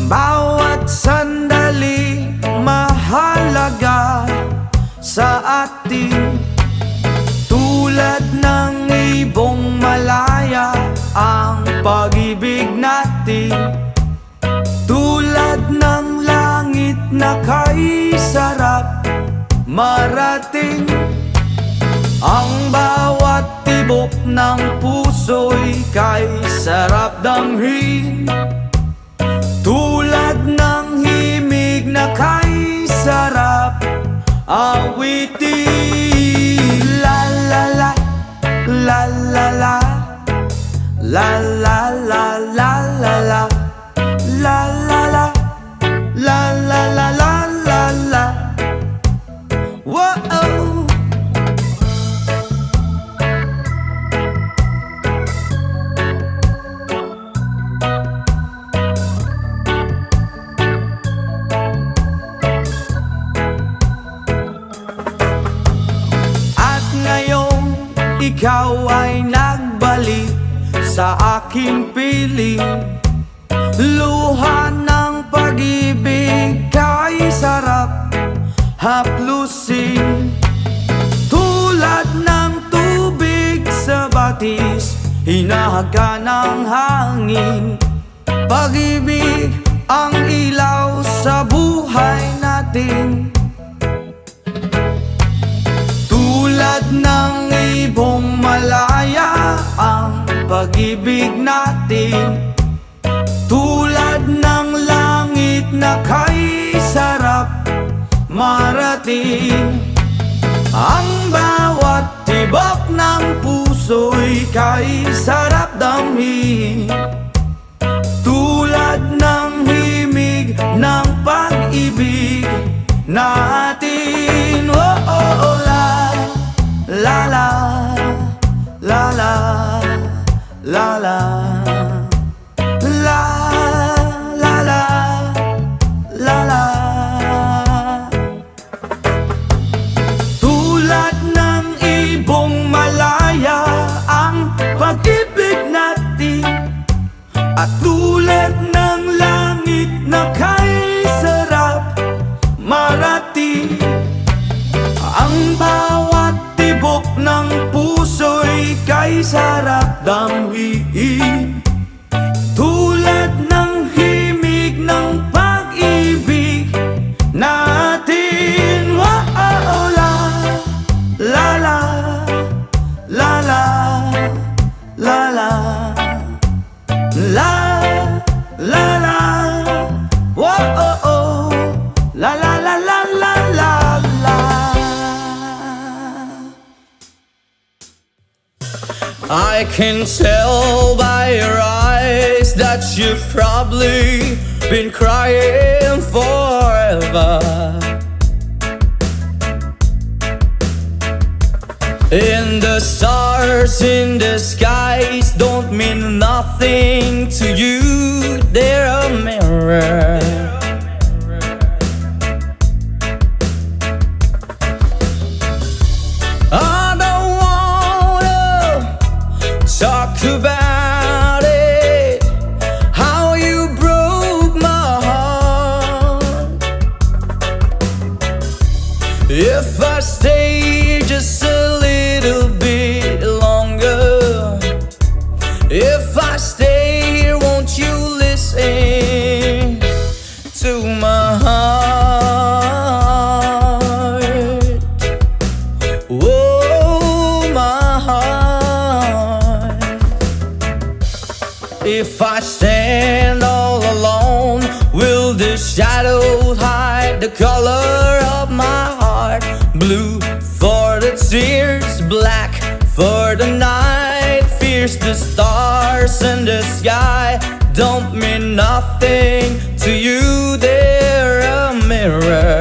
Bawat sandali mahalaga sa atin. Tulad ng ibong malaya ang pag-ibig natin. Tulad ng langit na kay sarap marating. Ang bawat tibok ng puso'y kay sarap damhin. Tulad ng himig na kay sarap awitin. La la la, la la la, la la la la la la, la la la, la la la la la la. Whoa. Ikaw ay nagbalik sa aking piling. Luha ng pag-ibig kay sarap haplusin. Tulad ng tubig sa batis, hinahaga ng hangin. Pag-ibig ang ilaw sa buhay natin. Tulad ng ibong malaya ang pag-ibig natin. Tulad ng langit na kay sarap marating. Ang bawat tibok ng puso'y kay sarap damhin. Tulad ng himig ng pag-ibig natin. Oh, oh, oh, la la la la la la la la la la la la. Tulad ng ibong malaya ang pag-ibig natin. At tulad ng langit na kay sarap marating. Ang bawat tibok ng puso'y kay sarap damhin. Tulad ng himig ng pag-ibig natin. Wow, la la la la la la la la la la. Wow, oh, oh. La la la la la la la. I can tell by your eyes that you've probably been crying forever. And the stars in the skies don't mean nothing to you. They're a mirror. I don't wanna talk about it, how you broke my heart. If I stay just a little bit longer, if I stay here, won't you listen to my heart? Oh, my heart. If I stand all alone, will the shadows hide the color of my heart? Blue for the tears, black for the night. Fears the stars and the sky don't mean nothing to you. They're a mirror.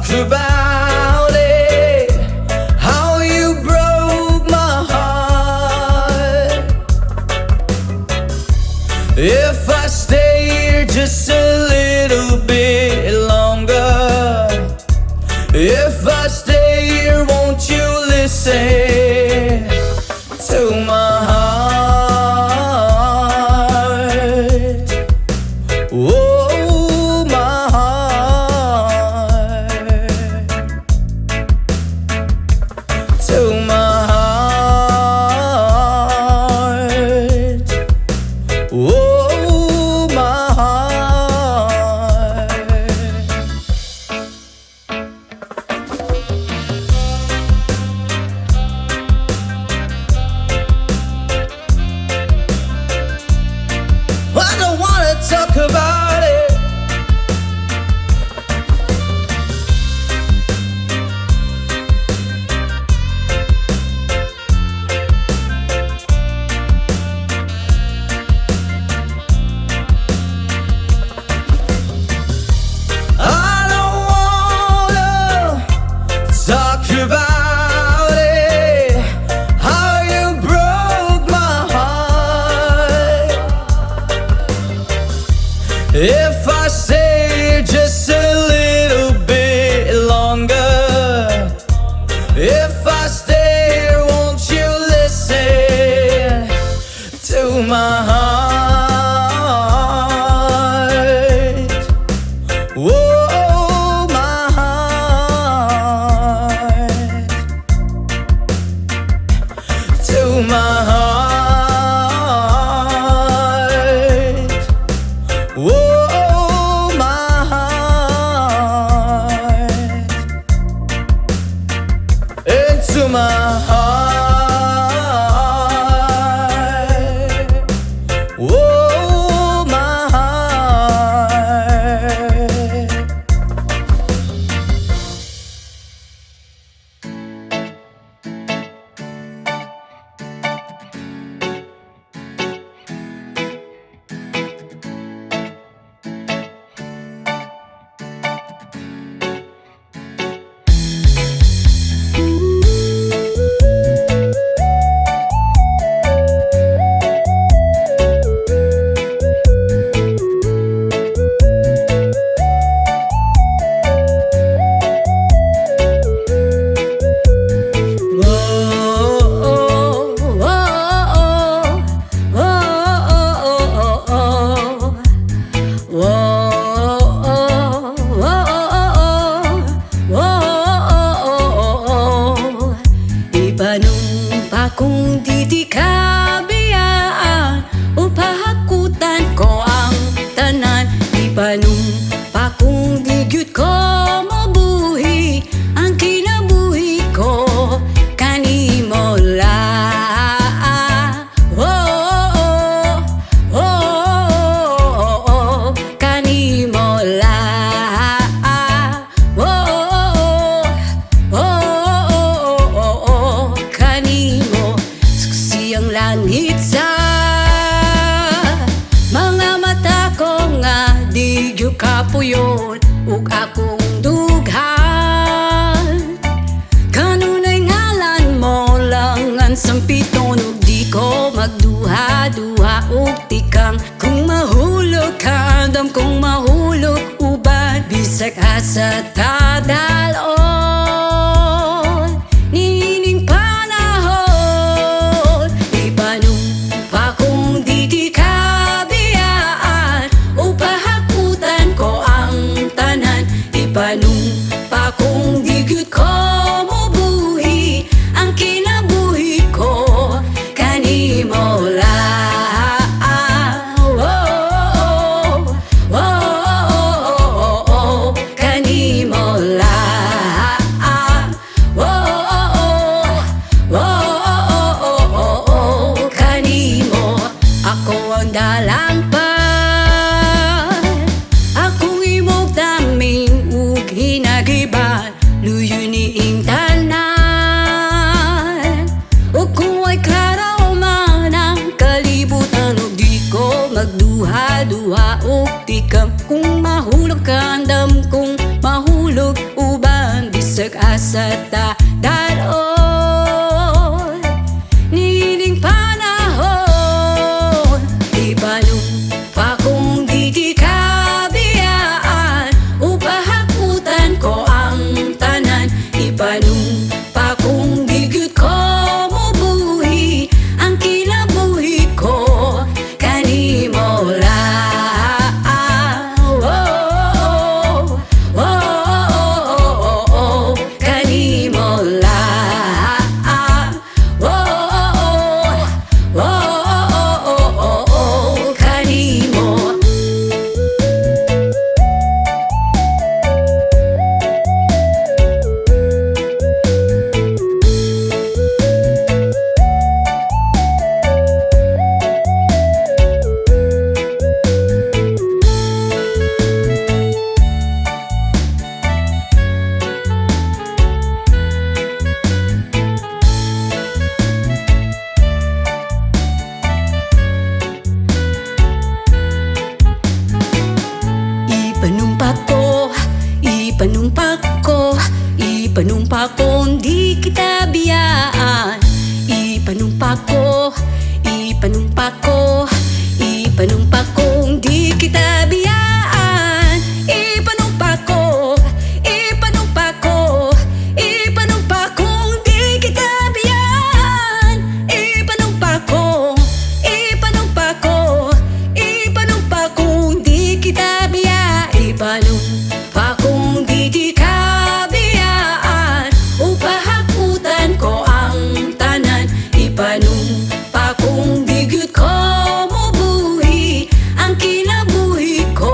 talk about it, how you broke my heart. If I stay here just a little bit longer, if I stay here, won't you listen to my heart? Oh, my heart. To my heart. Oh, my heart. I don't wanna talk about it. I don't wanna talk about it, how you broke my heart. If I stay here just a little bit longer, if I stay here, won't you listen to my heart? Whoa, my heart. To my heart. Whoa, my heart. Into my heart. Whoa, my heart. Ipanong pa kung di ka biyaan, upahakutan ko ang tanan. Ipanong pa kung di gyud ko mabuhi ang kinabuhi ko kanimo lang. Oh, oh, oh, oh, kanimo lang. Oh, oh, kanimo siyang langit sa mga mata ko nga di gyud kapuyon ug akong dughan. Kanunay ngalan mo lang ang sampiton ug di ko magduha-duha ug tikang kung mahulog ka andam kung mahulog uban bisag asa tadalon nining panahon. Ipanong pa kung di ka biyaan, upahakutan ko ang tanan. Ipanong pa kung di gyud ko mabuhi ang kinabuhi ko kanimo lang. Oh, oh, oh, oh, oh, kanimo lang. Padua o tikam kung mahulog ka andam kung mahulog uban bisag asata daron nining panahon ibalong pa kung di ka biyaan upahakutan ko ang tanan ibalong pa kung di gyud ko mubuhi ang kinabuhi ko kanimo lang kanimo lang kanimo. Ipanumpa ko, di kita biyaan. Ipanumpa ko, ipanumpa ko, ipanumpa ko, di kita biyaan. Ipanumpa ko, ipanumpa ko, ipanumpa ko, di kita biyaan. Ipanumpa ko, ipanumpa ko, ipanumpa ko, di kita biyaan. Ipanumpa ko, di ka biyaan. Upahakutan ko ang tanan. Ipanumpa kong di gyud ko mubuhi ang kinabuhi ko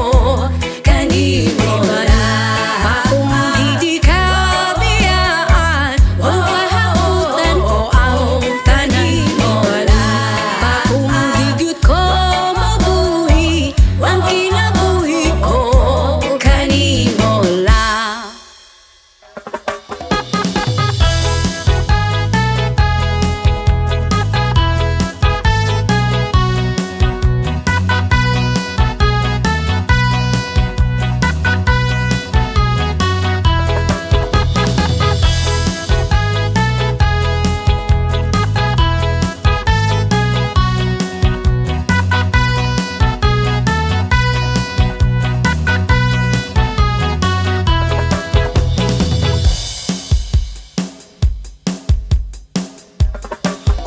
kanimo lang. Kung di ka biyaan upahakutan ko ang tanan. Ipanumpa kong di gyud ko mubuhi ang kinabuhi ko kanimo lang.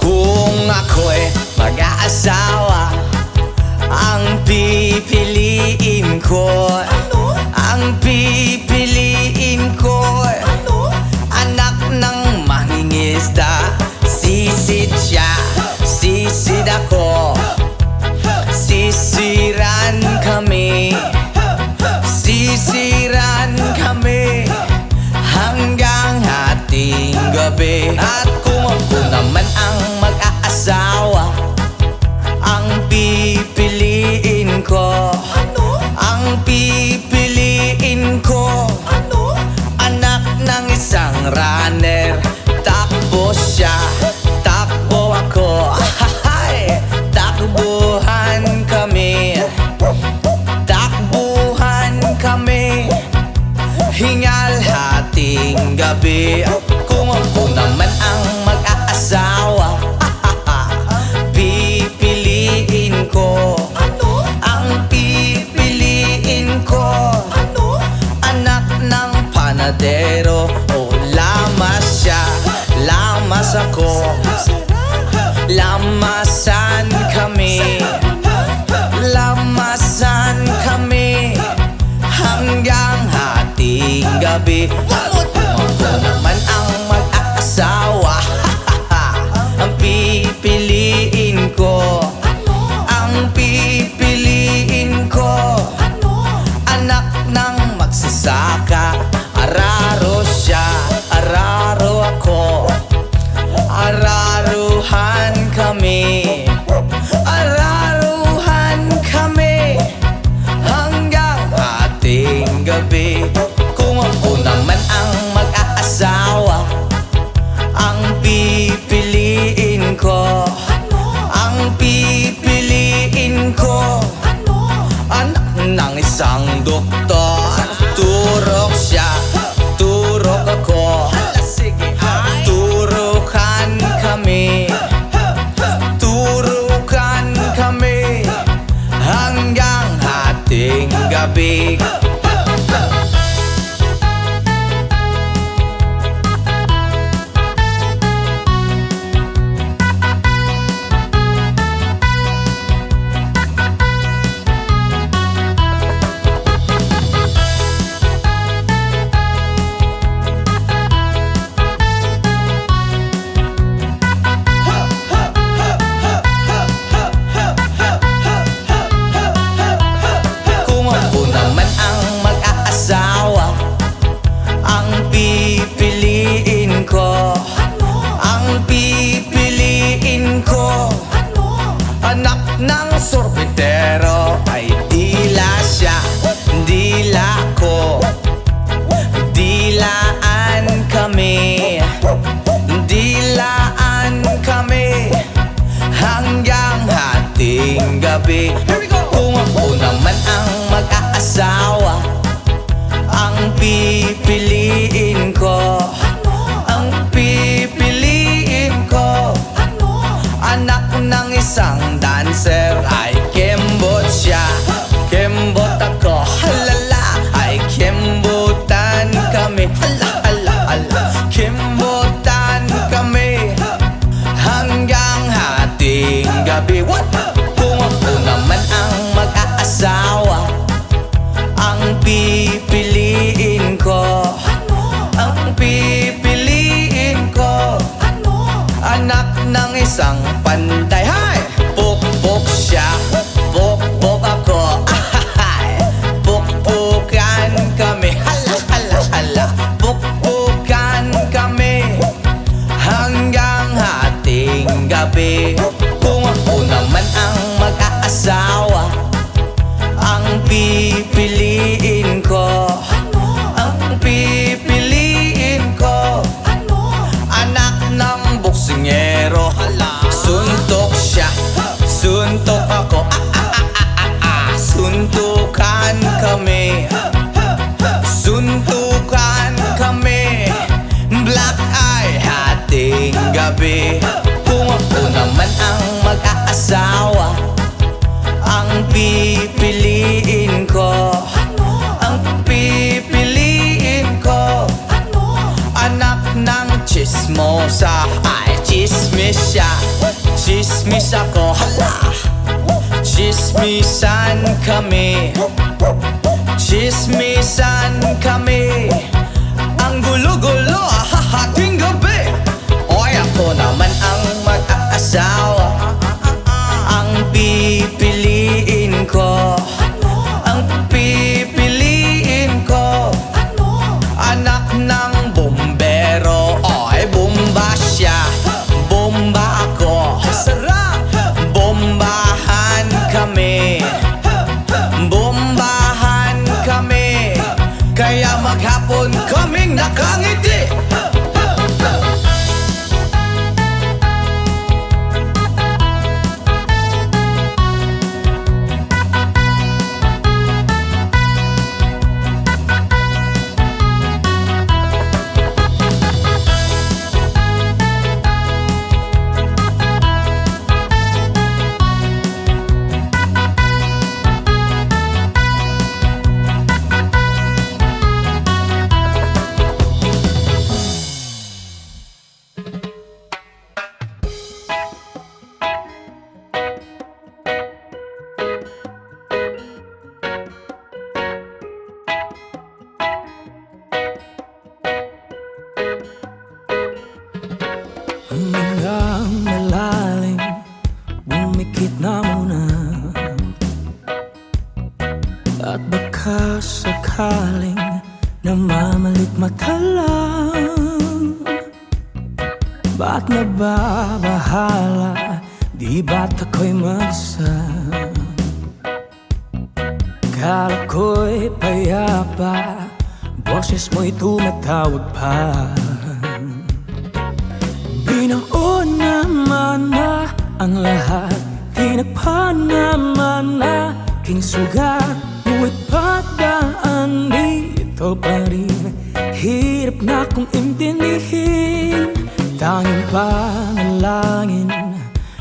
Kung ako'y mag-aasawa, ang pipiliin ko, ang pipiliin ko, anak ng mangingisda. Sisid siya, sisid ako, sisiran kami, sisiran kami hanggang hating gabi. At kung ako naman ang mag-aasawa, ang pipiliin ko, ang pipiliin ko, anak ng isang runner. Takbo siya, takbo ako, takbuhan kami, takbuhan kami hingal hating gabi. Kung ako naman ang mag-aasawa, pipiliin ko, ang pipiliin ko, anak ng panadero. O lamas siya, lamas ako, lamasan kami, lamasan kami hanggang hating gabi. Ako naman ang mag-aasawa, ang pipiliin ko, ang pipiliin ko, anak ng magsasaka. Araro siya, araro ako, araruhan kami, araruhan kami hanggang hating gabi. Kung ako naman ang ng isang doktor. Turok siya, turok ako, turukan kami, turukan kami hanggang hating gabi. Kung ako naman ang mag-aasawa, ang pipiliin ko, ang pipiliin ko, anak ng sorbetero. Ay dila siya, dila ko, dilaan kami, dilaan kami hanggang hating gabi. Kung ako naman ang mag-aasawa, ang pipiliin ko, ang pipiliin ko, anak ng isang dancer. Ay kembot siya, kembot ako, halala. Ay kembotan kami, hala hala hala. Kembotan kami hanggang hating gabi. What? Kung ako naman ang mag-aasawa, ang pipiliin ko, ang pipiliin ko, anak ng isang panday. Hay! Pukpuk siya, pukpuk ako, ahahay. Pukpukan kami, hala hala hala. Pukpukan kami hanggang hating gabi. Kung ako naman ang mag-aasawa, ang pipiliin ko, ang pipiliin ko, anak ng boksingero. Suntok siya, suntok ako, suntukan kami, suntukan kami, black eye hating gabi. Kung ako naman ang mag-aasawa, ang pipiliin ko, ang pipiliin ko, anak ng chismosa. Ay chismis siya, chismis ako, hala. Chismisan kami, chismisan kami, ang gulo-gulo hahating gabi. Oy ako naman ang mag-aasawa, ang pipiliin ko, ang pipiliin ko, anak ng bombero. Oy bomba siya, bomba ako, sarap. Bombahan kami, bombahan kami, kaya maghapon kaming nakangiti. Hanggang malalim, bumikit na muna. At baka sakaling namamalit mata lang. Ba't nababahala, di ba't ako'y mag-isa? Kala ko'y payapa, boses mo'y tumatawag pa. Binaon naman na ang lahat, tinagpan naman na aking sugat. nandito pa rin. Hirap na kong intindihin. Tanging panalangin,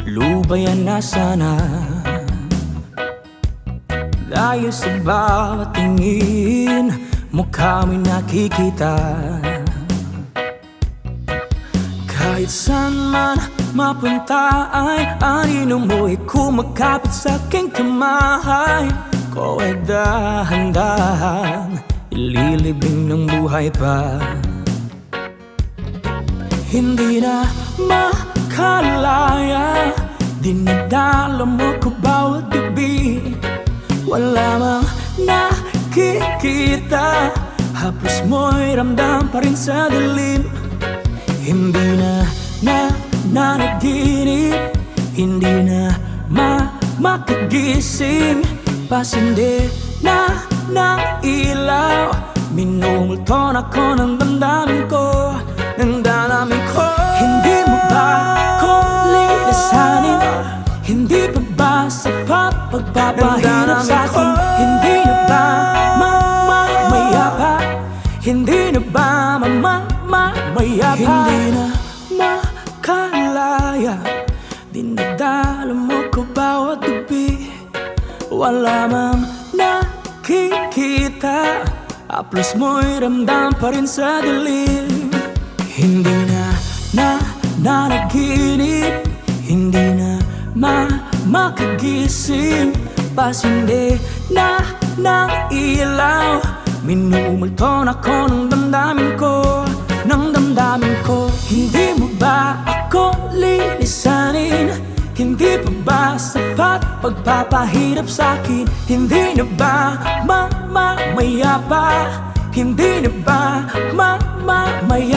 lubayan na sana. Dahil sa bawat tingin, mukha mo'y nakikita. Kahit saan man mapunta ay anino mo'y kumakapit sa aking kamay. Ko ay dahan-dahan ililibing ng buhay pa. Hindi na makalaya, dinadala mo ko bawat gabi. Wala mang nakikita, haplos mo'y ramdam pa rin sa dilim. Hindi na nanaginip, hindi na makagising. Pasindi na ng ilaw, minumulton ako ng damdamin ko, ng damdamin ko. Hindi mo ba ako lilisanin? Hindi pa ba sapat pagpapahirap sa'kin? Hindi na ba mamayapa? Hindi na ba mamayapa? Hindi na makalaya, dinadala mo ko bawat gabi. Wala mang nakikita, haplos mo'y ramdam pa rin sa dilim. Hindi na nanaginip, hindi na makagising. Pasindi na ng ilaw, minumulton ako ng damdamin ko, ng damdamin ko. Hindi mo ba ako lilisanin? Hindi pa ba sapat pagpapahirap sa'kin? Hindi na ba mamayapa? Hindi na ba mamayapa?